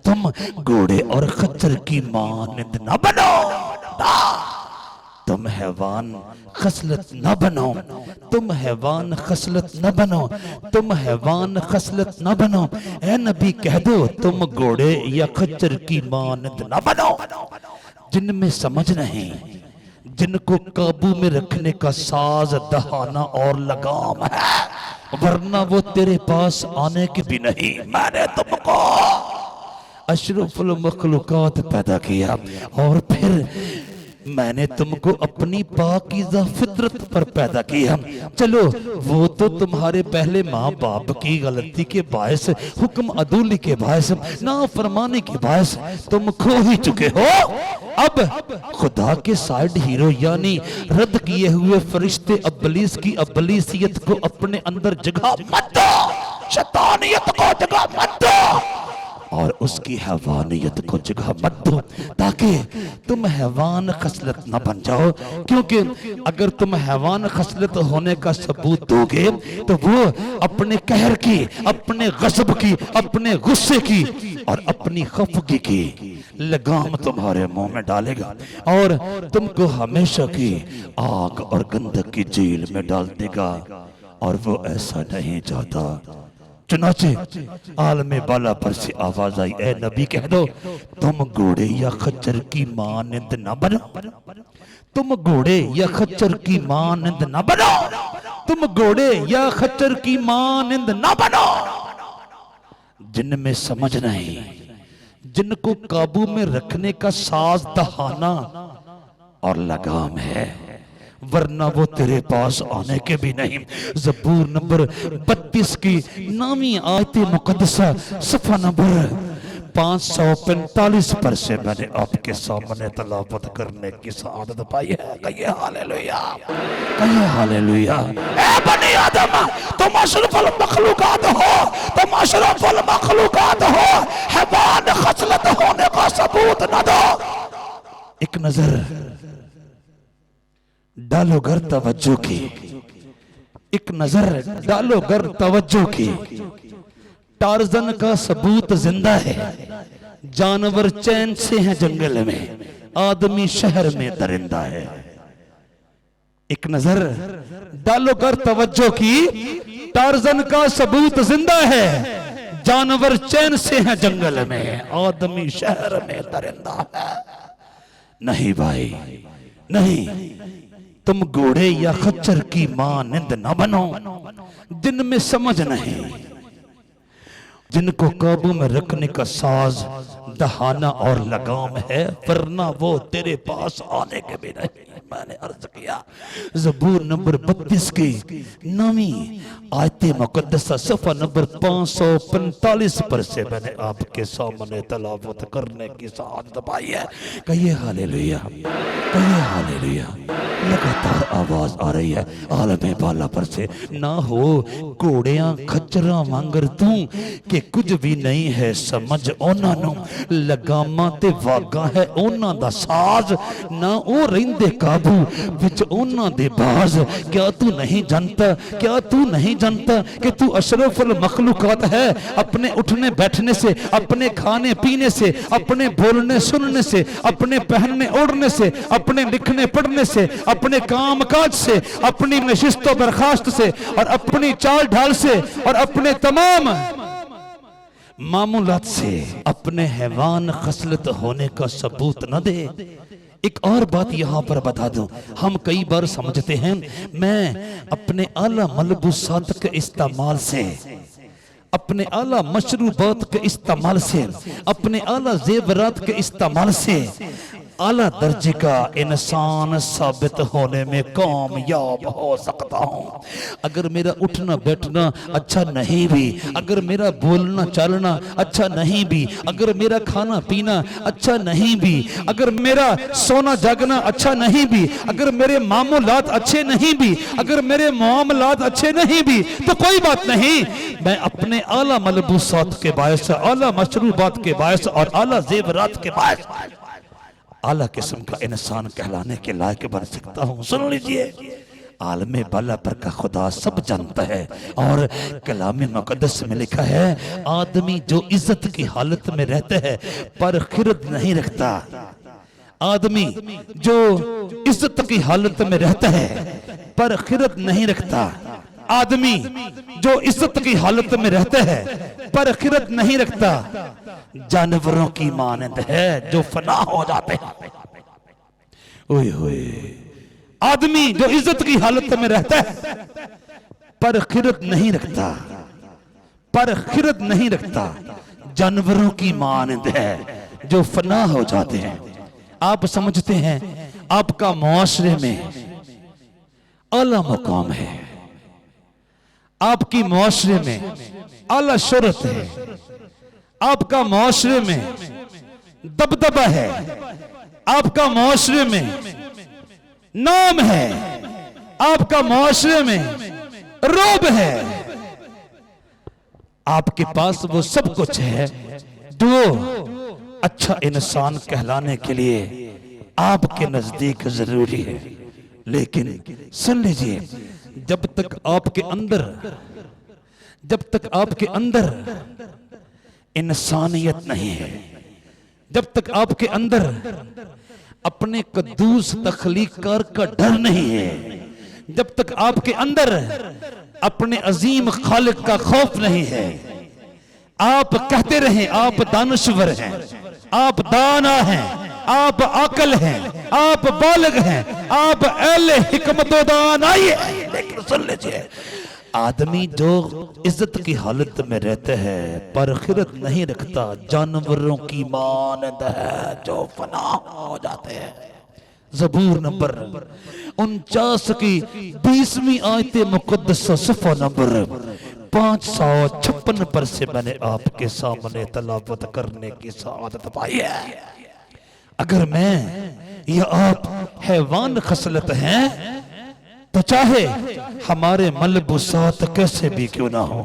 तुम घोड़े और खच्चर की मानंद न बनो, तुम हैवान खसलत न बनो, तुम हैवान खसलत न बनो, तुम हैवान खसलत न बनो। ए नबी कह दो तुम घोड़े या खच्चर की मानंद न बनो, जिनमें समझ नहीं, जिनको काबू में रखने का साज दहाना और लगाम है, वरना वो तेरे पास आने की भी नहीं। मैंने तुमको अशरफुल मखलूकात पैदा किया और फिर मैंने तुमको अपनी पाकीज़ा फितरत पर पैदा किया। चलो वो तो तुम्हारे पहले माँ बाप की गलती के बायस, हुक्म अदूली के बायस, नाफरमानी के बायस तुम खो ही चुके हो। अब खुदा के साइड हीरो यानी रद्द किए हुए फरिश्ते अब्बलीस की अब्बलीसियत को अपने अंदर जगह मत दो, शैतानियत को जगह मत दो और उसकी हैवानियत को जगह मत दो, ताकि तुम हैवान खसलत न बन जाओ। क्योंकि अगर तुम हैवान खसलत होने का सबूत दोगे तो वो अपने कहर की, अपने गज़ब की, अपने गुस्से की और अपनी खफगी की लगाम तुम्हारे मुंह में डालेगा और तुमको हमेशा की आग और गंधक की जेल में डाल देगा, और वो ऐसा नहीं चाहता। चुनाचे आलमे बाला पर से आवाज आई, ए नबी कह दो तुम घोड़े या खच्चर की मानंद न बनो, तुम घोड़े या खच्चर की मानंद न बनो, तुम घोड़े या खच्चर की मानंद न बनो, जिनमें समझ नहीं, जिनको काबू में रखने का साज दहाना और लगाम है, वरना वो तेरे पास आने के भी नहीं। ज़बूर नंबर 32 की नामी आयत मुकद्दसा सफ़ा नंबर 545 पर से मैंने आपके सामने तलावत करने की सआदत पाई है। कहिए हालेलुया, कहिए हालेलुया। ए बनी आदम, तुम अशरफुल मखलूकात हो, तुम अशरफुल मखलूकात हो, हैवान खसलत होने का सबूत न दो। एक नजर डालो घर तवज्जो की, एक नजर डालो घर तवज्जो की। टार्जन का सबूत जिंदा है, जानवर चैन से हैं जंगल में, आदमी शहर में दरिंदा है। एक नजर डालो घर तवज्जो की, टार्जन का सबूत जिंदा है, जानवर चैन से हैं जंगल में, आदमी शहर में दरिंदा है। नहीं भाई नहीं, तुम घोड़े या खच्चर की मानंद न बनो, जिनमें समझ नहीं, जिनको काबू में रखने का साज दहाना और लगाम है, वरना वो तेरे पास आने के भी नहीं। मैंने अर्ज किया ज़बूर नंबर 32 की नवी आयत मुकद्दसा सफ़ा नंबर 545 पर से मैंने आपके सामने तलावत करने की सआदत पाई है। कहिए हालेलुया, कहिए हालेलुया। लगातार आवाज आ रही है आलमे बाला पर से, ना हो घोड़ियां खच्चरा वांगर तू कि कुछ भी नहीं है समझ ओना नू, लगामा ते वागा है ओना दा साज, ना ओ रहिंदे काबू विच ओना दे बाज। क्या तू नहीं जानता, क्या तू नहीं जानता कि तू अशरफुल मखलूकात है। अपने उठने बैठने से, अपने खाने पीने से, अपने बोलने सुनने से, अपने पहनने ओढ़ने से, अपने लिखने पढ़ने से, अपने काम काज से, अपनी नशिस्तो बर्खास्त से और अपनी चाल ढाल से और अपने तमाम मामूलात से अपने हैवान खसलत होने का सबूत न दे। एक और बात यहां पर बता दूं, हम कई बार समझते हैं मैं अपने आला मलबूसात के इस्तेमाल से अपने आला मशरूबात के इस्तेमाल से, अपने आला जेवरात के इस्तेमाल से आला दर्जे का इंसान साबित होने में कामयाब हो सकता हूँ। अगर मेरा उठना बैठना अच्छा नहीं भी, अगर मेरा बोलना चालना अच्छा नहीं भी, अगर मेरा खाना पीना अच्छा नहीं भी, अगर मेरा सोना जागना अच्छा नहीं भी, अगर मेरे मामूलात अच्छे नहीं भी, अगर मेरे मामलात अच्छे नहीं भी, तो कोई बात नहीं, मैं अपने आला मलबूसात के बायस, आला मशरूबात के बायस और आला जेवरात के बायस आला किस्म का इंसान कहलाने के लायक बन सकता हूँ। सुन लीजिए, आलमे बाला पर का खुदा सब जानता है और कलाम मुकद्दस में लिखा है, आदमी जो इज्जत की हालत में रहता है पर खिरद नहीं रखता, आदमी जो इज्जत की हालत में रहता है पर खिरद नहीं रखता, आदमी जो इज्जत की हालत में रहता है पर खिरत नहीं रखता, जानवरों की मानंद है जो फना हो जाते हैं। ओए होए, आदमी जो इज्जत की हालत में रहता है पर खिरत नहीं रखता, पर खिरत नहीं रखता, जानवरों की मानंद है जो फना हो जाते हैं। आप समझते हैं आपका मुआशरे में आला मुकाम है, आपकी मुआशरे में आला शोहरत है, आपका मुआशरे में दबदबा है, आपका मुआशरे में नाम है, आपका मुआशरे में रोब है, आपके पास वो सब कुछ है जो अच्छा इंसान कहलाने के लिए आपके नजदीक जरूरी है। लेकिन सुन लीजिए, जब तक आपके अंदर इंसानियत नहीं है, जब तक आपके अंदर अपने कद्दूस तख्लीकार का डर नहीं है, जब तक आपके अंदर अपने अजीम खालिक का खौफ नहीं है, आप कहते रहें आप दानश्वर हैं, आप दाना हैं, आप अकल हैं, आप बालिग हैं, आप अहले हिकमत व दानाई हैं। लेकिन सुन लीजिए, आदमी जो इज्जत की हालत में रहता है पर खिरत नहीं रखता, जानवरों की मानद है जो फना हो जाते हैं। ज़बूर नंबर 49 की 20वीं आयत मुक़द्दस सफ़ा नंबर 556 पर से मैंने आपके सामने तलावत करने की सआदत पाई है। अगर मैं या आप हैवान खसलत हैं तो चाहे हमारे मलबूसात कैसे भी क्यों ना हो,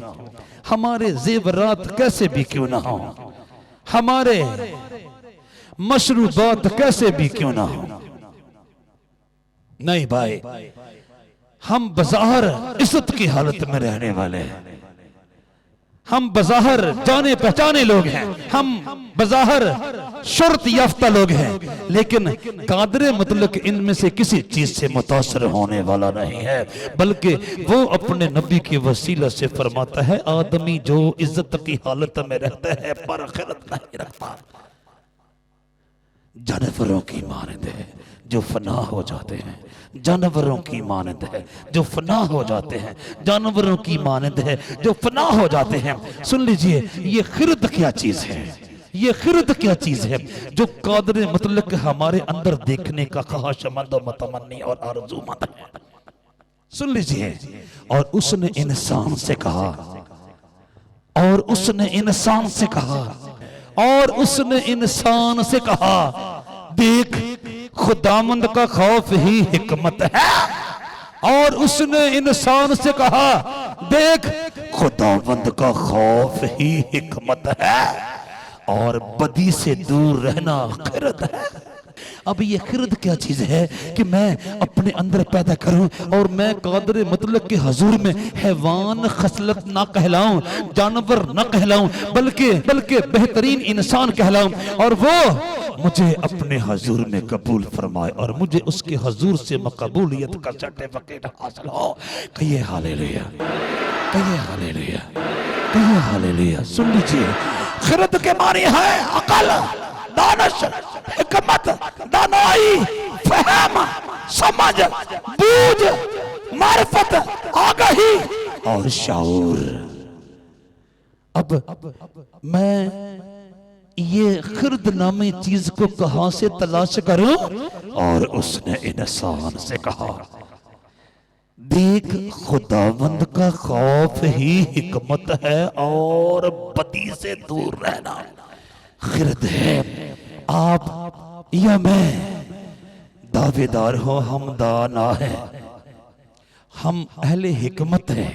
हमारे जेवरात कैसे भी क्यों ना हो, हमारे मशरूबात कैसे भी क्यों ना हो, नहीं भाई, हम बज़ाहिर इज्जत की हालत में रहने वाले हैं, हम बज़ाहिर जाने पहचाने लोग हैं, हम बज़ाहिर शर्त याफ्ता लोग हैं, लेकिन कादरे मुतलक इनमें से किसी चीज से मुतासर होने वाला नहीं है, बल्कि वो अपने नबी के वसीला से फरमाता है, आदमी जो इज्जत की हालत में रहता है पर खिरत नहीं रखता, जानवरों की मानद है जो फना हो जाते हैं, जानवरों की मानद है जो फना हो जाते हैं, जानवरों की मानद है जो फना हो जाते हैं। सुन लीजिए, ये खिरत क्या चीज है, ये खिरत क्या चीज है जो कादर मुतलक हमारे अंदर देखने का ख्वाहिशमंद और मुतमन्नी और आरज़ूमंद है। सुन लीजिए, और उसने इंसान से कहा, और उसने इंसान से कहा, और उसने इंसान से कहा, देख खुदावंद का खौफ ही हिकमत है। और उसने इंसान से कहा, देख खुदावंद का खौफ ही हिकमत है और बदी से दूर रहना खिरत है। अब ये खिरत क्या चीज है कि मैं अपने अंदर पैदा करूं और मैं कादर मुतलक के हजूर में हैवान खसलत ना कहलाऊं, जानवर ना कहलाऊं, बल्कि बेहतरीन इंसान कहलाऊं, और वो मुझे अपने हजूर में कबूल फरमाए और मुझे उसके हजूर से मकबूलियत का सर्टिफिकेट हासिल हो। कहिए हालेलुया, कहिए हालेलुया, कहिए हालेलुया। सुन लीजिए, खिरत के मानी है अकल, दानिश, हिकमत, दानाई, फहम, समझ, बूझ, मारिफत, आगाही और शाऊर। अब मैं ये खिर्द नामी चीज को कहां से तलाश करूं? और उसने इंसान से कहा, देख, खुदावंद का खौफ ही हिकमत है और बदी से दूर रहना खिर्द है। आप या मैं दावेदार हो, हम दाना है, हम अहले हिकमत हैं,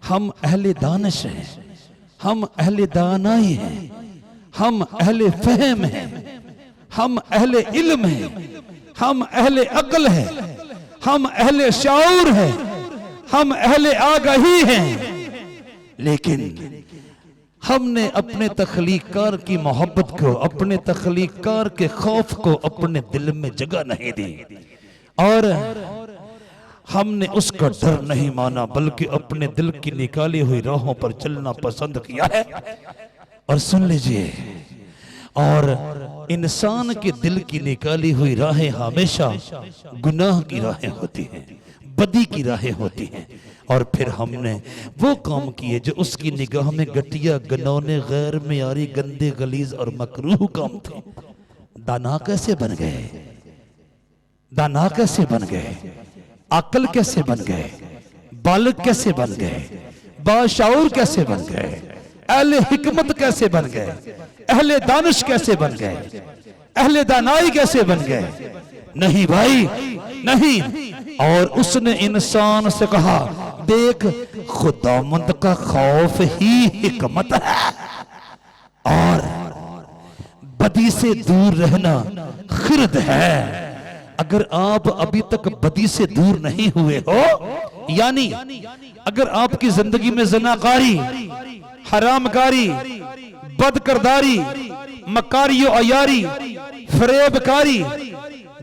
हम अहले दानिश हैं, हम अहले दानाई हैं, हम अहले फहम हैं, हम अहले इल्म हैं, हम अहले अक्ल हैं, हम अहले शाऊर हैं, हम अहले आगाही हैं। लेकिन हमने अपने तख्लीकार की मोहब्बत को, अपने तख्लीकार के खौफ को अपने दिल में जगह नहीं दी और हमने उसका डर नहीं माना, बल्कि अपने दिल की निकाली हुई राहों पर चलना पसंद किया है। और सुन लीजिए, और इंसान के दिल की निकाली हुई राहें हमेशा गुनाह की राहें होती हैं, बदी की राहें होती हैं। और फिर हमने वो काम किए जो उसकी निगाह में घटिया, गनौने, गैर मियारी, गंदे, गलीज और मकरूह काम थे। दाना कैसे बन गए? दाना कैसे बन गए? अक्ल कैसे बन गए? बालिग कैसे बन गए? बाशाऊर कैसे बन गए? अहले हिकमत कैसे बन गए? अहले दानिश कैसे बन गए? अहले दानाई कैसे बन गए? नहीं भाई, नहीं। और उसने इंसान से कहा, देख, खुदावंद का खौफ ही हिकमत है और बदी से दूर रहना खिर्द है। अगर आप अभी तक बदी से दूर नहीं हुए हो, यानी अगर आपकी जिंदगी में ज़नाकारी, हरामकारी, बदकिरदारी, मकारी अयारी, फरेबकारी,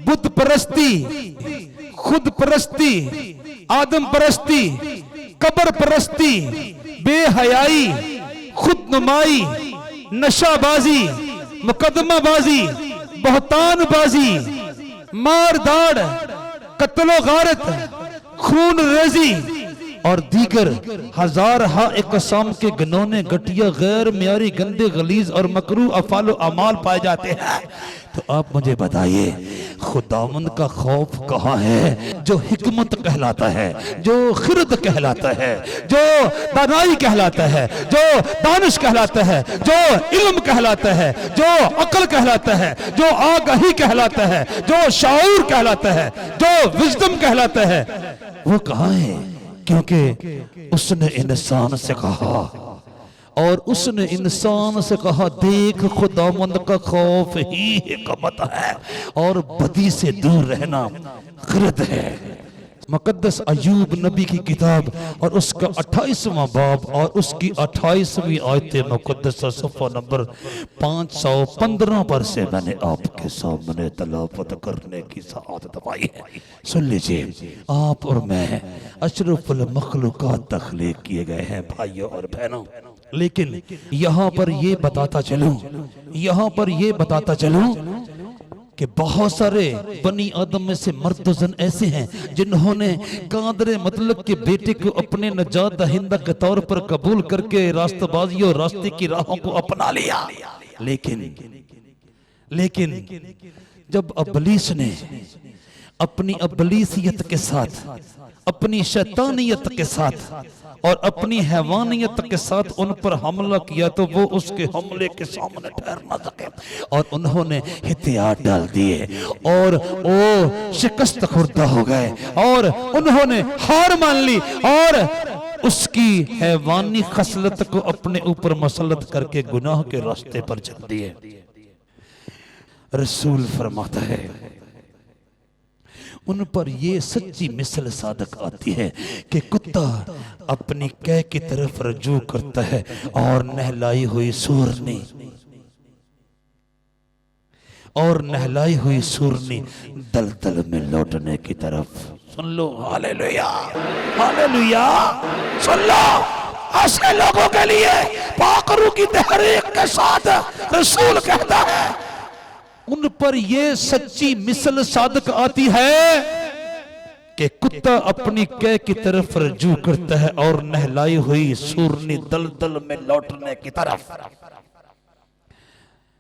बुत परस्ती, खुद परस्ती, आदम परस्ती, कब्र परस्ती, बेहयाई, खुद नुमाई, नशाबाजी, मुकदमाबाजी, बहतानबाजी, मारदाड़, कत्लो गारत, खून रेजी और दीगर हजार हा इकसाम के गनौने, घटिया, गैर मियारी, गंदे, गलीज और मकरू अफाल अमाल पाए जाते हैं। तो आप मुझे बताइए, खुदावंद का खौफ कहाँ है जो हिकमत कहलाता है, जो खिर्द कहलाता है, जो दानाई कहलाता है, जो दानिश कहलाता है, जो इल्म कहलाता है, जो अक्ल कहलाता है, जो आगाही कहलाता है, जो शाऊर कहलाता है, जो विजडम कहलाता है, वो कहाँ है? क्योंकि उसने इंसान से कहा, और उसने इंसान से कहा, देख, खुदावंद का खौफ ही हिकमत है और बदी से दूर रहना खिर्द है। मुकद्दस अयूब नबी की किताब और उसका 28वां बाब और उसकी 28वीं आयत मुकद्दस सफ़ा नंबर 515 पर से मैंने आपके सामने तलावत करने की सआदत पाई है। सुन लीजिए, आप और मैं अशरफुल मखलूकात तख्लीक किए गए हैं भाइयों और बहनों। लेकिन यहाँ पर ये बताता चलूं कि बहुत सारे बनी आदम में से मर्दजन ऐसे हैं जिन्होंने कादरे मतलब के बेटे को अपने नजात दहिंदा के तौर पर कबूल करके रास्तबाजी और रास्ते की राहों को अपना लिया। लेकिन जब अबलीस ने अपनी अबलीसियत के साथ, अपनी शैतानियत के साथ और अपनी हैवानियत के साथ उन पर हमला किया, तो वो उसके हमले के सामने ठहर न सके और उन्होंने हथियार डाल दिए और वो शिकस्त खुर्दा हो गए और उन्होंने हार मान ली और उसकी हैवानी खसलत को अपने ऊपर मसलत करके गुनाह के रास्ते पर चल दिए। रसूल फरमाता है, उन पर ये सच्ची मिसल सादक आती है कि कुत्ता अपनी कै की तरफ रजू करता है और नहलाई हुई सूरनी दलदल में लौटने की तरफ। सुन लो, हालेलुया, हालेलुया, सुन लो। ऐसे लोगों के लिए पाकरू की तहरीक के साथ रसूल कहता है, उन पर ये सच्ची मिसल सादक आती है कि कुत्ता अपनी कै की तरफ रजू करता है और नहलाई हुई सूरनी दलदल में लौटने की तरफ।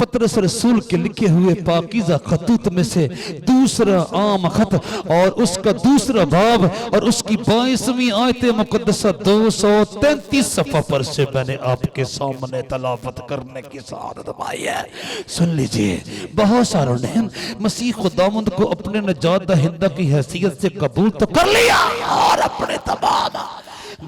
पतरस रसूल के लिखे हुए पाकीज़ा खतूत में से दूसरा आम खत और उसका दूसरा बाब और उसकी 22वीं आयत मुकद्दसा 233 सफ़ा पर से मैंने आपके सामने तलावत करने की सआदत पाई है। सुन लीजिए, बहुत सारों ने मसीह खुदावंद को अपने नजात दहिंदा की हैसियत से कबूल तो कर लिया और अपने तमाम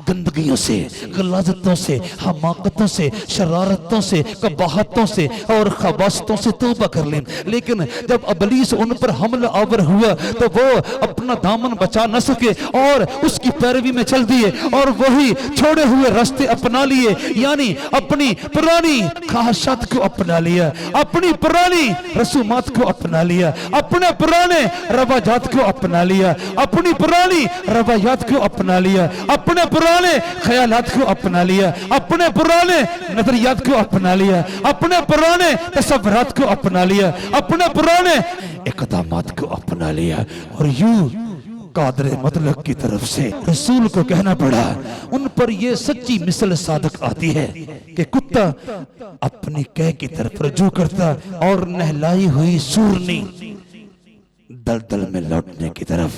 गंदगियों से, गलाजतों से, हमाकतों से, शरारतों से, कबाहतों से और खबासतों से तौबा कर लें। लेकिन जब इब्लीस उन पर हमला आवर हुआ तो वो अपना दामन बचा न सके और उसकी पैरवी में चल दिए और वही छोड़े हुए रास्ते अपना लिए, यानी अपनी पुरानी ख्वाहिशात को अपना लिया, अपनी पुरानी रसूमात को अपना लिया, अपने पुराने रवाजात को अपना लिया, अपनी पुरानी रवायात को अपना लिया, अपने पुराने ख्यालात को अपना लिया, अपने पुराने नजरियात को अपना लिया, अपने पुराने तसव्वुरात को अपना लिया, अपने पुराने इक़दामात को अपना लिया। और यूं कादरे मतलब की तरफ से रसूल को कहना पड़ा, उन पर यह सच्ची मिसल सादक आती है कि कुत्ता अपनी कै की तरफ रजू करता और नहलाई हुई सूरनी दलदल में लौटने की तरफ।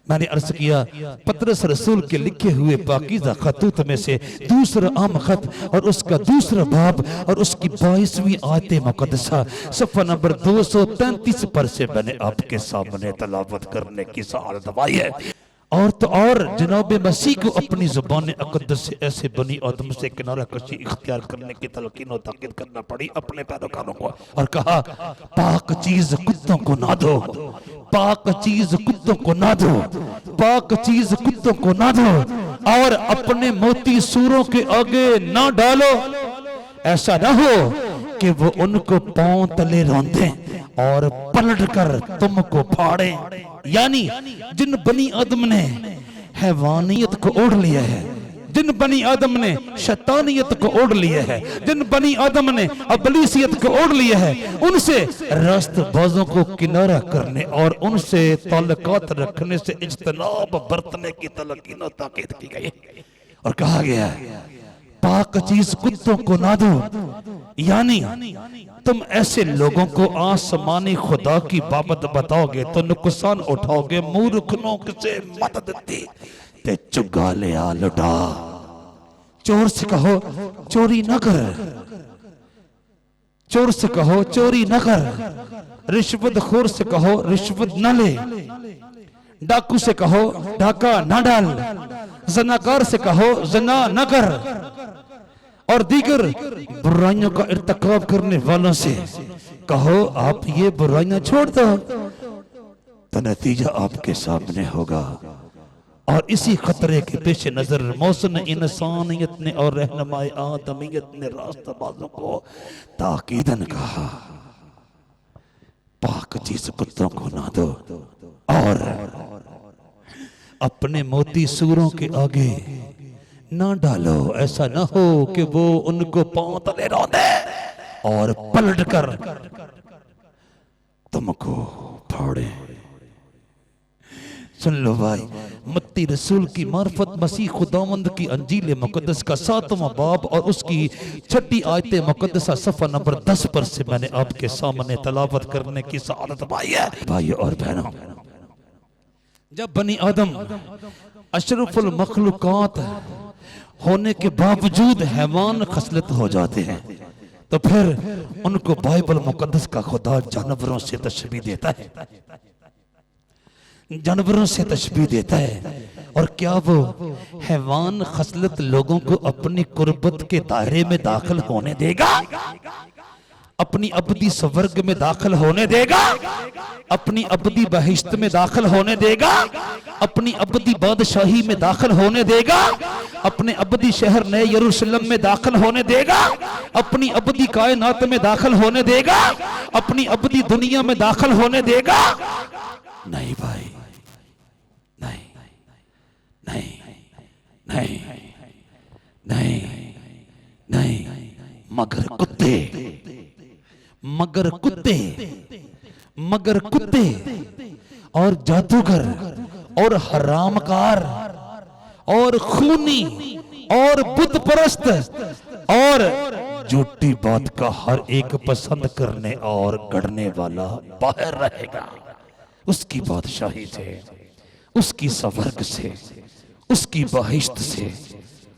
मैंने अर्ज किया, पतरस रसूल के लिखे हुए पाकीज़ा खतूत में से दूसरा आम खत और उसका दूसरा बाब और उसकी 22वीं आयत मुकद्दसा सफ़ा नंबर 233 पर से मैंने आपके सामने तलावत करने की सआदत पाई है। और तो और जनाब मसीह को अपनी ज़ुबान अक़दस से ऐसे बनी आदम से किनारा कशी इख्तियार करने की तलकीन और ताकीद करना पड़ी अपने पैरोकारों को, और कहा, पाक चीज कुत्तों को ना दो, पाक चीज कुत्तों को ना दो, पाक चीज कुत्तों को ना दो, और अपने मोती सूरों के आगे ना डालो। ऐसा ना हो कि वो उनको पांव तले रौंदे और पलट कर तुमको फाड़े। यानी जिन बनी आदम ने हैवानियत को ओढ़ लिया है, जिन बनी आदम ने शैतानियत को ओढ़ लिया है, जिन बनी आदम ने अबलीसियत को ओढ़ लिया है, उनसे रास्तबाजों को किनारा करने और उनसे ताल्लुकात रखने से इज्तनाब बरतने की तलकीन और ताकीद की गई। और कहा गया, पाक चीज कुत्तों को ना दो, यानी तुम ऐसे लोगों को आसमानी खुदा की बाबत बताओगे तो नुकसान उठाओगे। मूर्ख लोग से मदद दी ते चुगा ले आ लुटा। चोर से कहो चोरी न कर, चोर से कहो चोरी न कर, रिश्वतखोर से कहो रिश्वत न ले, डाकू से कहो डाका न डाल, जनाकार से कहो जना न कर, और दीगर बुराइयों का इर्तिकाब करने वालों से कहो आप ये बुराइयां छोड़ दो, तो नतीजा आपके सामने होगा। और इसी खतरे के पेश नजर मौसम इंसानियत ने और रहनुमाए आदमियत ने रास्ताबाजों को ताकीदन कहा, पाक चीज कुत्तों को ना दो और अपने मोती सूरों के आगे ना डालो। ऐसा ना हो कि वो उनको पांव तले रौंदे और पलट कर तुमको फाड़े। सुन लो भाई, मत्ती रसूल की मार्फत मसीह खुदावंद की अंजील मुकद्दस का 7वां बाब और उसकी 6ठी आयत मुकद्दसा सफ़ा नंबर 10 पर से मैंने आपके सामने तलावत करने की सआदत पाई है। भाइयों और बहनों, जब बनी आदम अशरफुल मखलूकात होने के बावजूद हैवान खसलत हो जाते हैं, तो फिर उनको बाइबल मुकद्दस का खुदा जानवरों से तशबीह देता है, जानवरों से तशबीह देता है। और क्या वो हैवान खसलत लोगों को अपनी कुर्बत के दायरे में दाखिल होने देगा, अपनी अबदी स्वर्ग में दाखिल होने देगा, अपनी अबदी बहिश्त में दाखिल होने देगा, अपनी अबदी बादशाही में दाखिल होने देगा, अपने अबदी शहर नए यरूशलेम में दाखिल होने देगा, अपनी अबदी कायनात में दाखिल होने देगा, अपनी अबदी दुनिया में दाखिल होने देगा? नहीं भाई, नहीं नहीं नहीं नहीं नहीं, मगर कुत्ते, मगर कुत्ते, मगर कुत्ते और जादूगर और हरामकार और खूनी और बुत परस्त और झूठी बात का हर एक पसंद करने और गढ़ने वाला बाहर रहेगा। उसकी बादशाही से, उसकी स्वर्ग से, उसकी बहिश्त से,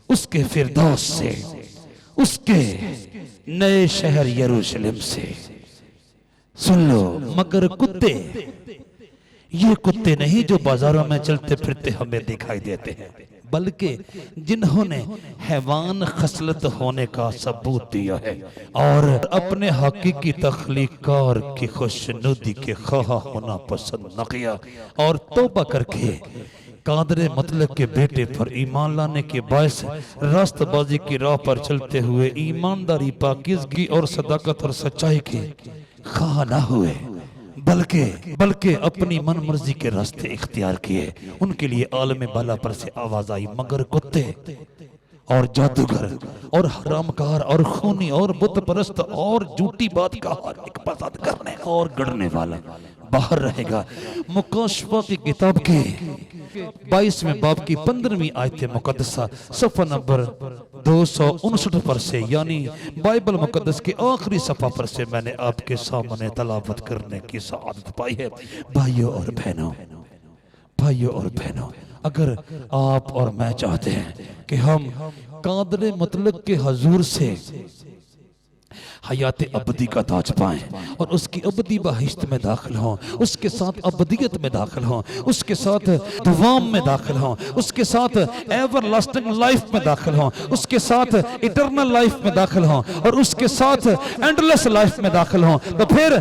उसके फिरदौस से, उसके नए शहर यरूशलेम से। सुन लो, मगर कुत्ते, ये कुत्ते नहीं जो बाजारों में चलते फिरते हमें दिखाई देते हैं, बल्कि जिन्होंने हैवान खसलत होने का सबूत दिया है और अपने हकीकी तख्लीकार की खुशनुदी के ख्वाह होना पसंद न किया और तौबा करके कादरे मतलब के बेटे पर ईमान लाने के बायस रास्तबाजी की राह पर चलते हुए ईमानदारी, पाकीज़गी और सदाकत और सच्चाई के ख्वाह न हुए, बल्कि अपनी मन मर्जी के रास्ते इख्तियार किए। उनके लिए आलम बाला पर से आवाज आई, मगर कुत्ते और जादूगर और हरामकार और खूनी और बुत परस्त और झूठी बात का हर एक पसंद करने और गढ़ने वाला बाहर रहेगा। मुकाशफा की किताब के 22वें बाब की 15वीं आयत मुकद्दसा सफ़ा नंबर 259 पर से, यानी बाइबल मुकद्दस के आखिरी सफ़ा पर से मैंने आपके सामने तलावत करने की सआदत पाई है। भाइयों और बहनों, भाइयों और बहनों, अगर आप और मैं चाहते हैं कि हम कादरे मतलब के हजूर से हयात अबदी का ताज पाएं और उसकी अबदी बहिश्त में दाखिल हों, उसके साथ अबदियत में दाखिल हों, उसके साथ दुवाम में दाखिल हों, उसके साथ एवर लास्टिंग लाइफ में दाखिल हों, उसके साथ इटरनल लाइफ में दाखिल हों और उसके साथ एंडलेस लाइफ में दाखिल हों, तो फिर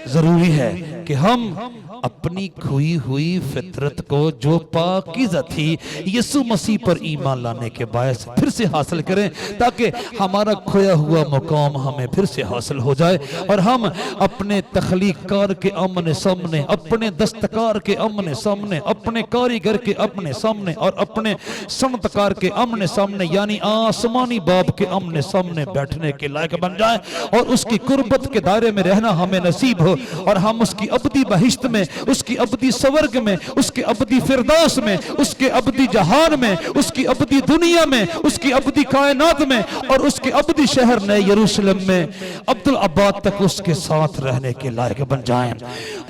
जरूरी है कि हम अपनी खोई हुई फितरत को जो पाकीज़ा थी यीशु मसीह पर ईमान लाने के बायस फिर से हासिल करें, ताकि हमारा खोया हुआ मुकाम हमें फिर से हासिल हो जाए और हम अपने तख्लीकार के आमने सामने, अपने दस्तकार के आमने सामने, अपने कारीगर के अपने सामने और अपने सनतकार के आमने सामने, यानी आसमानी बाप के आमने सामने बैठने के लायक बन जाए और उसकी कुर्बत के दायरे में रहना हमें नसीब हो और हम उसकी अबदी बहिश्त में, उसकी अबदी स्वर्ग में, उसके अबदी फिरदौस में, उसके अबदी जहान में, उसकी अबदी दुनिया में, उसकी अबदी कायनात में और उसके अबदी शहर नए यरूशलेम में अब्दुल अब्बाद तक उसके साथ रहने के लायक बन जाएं।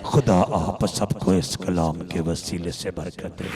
खुदा आप सबको इस कलाम के वसीले से बरकत दे।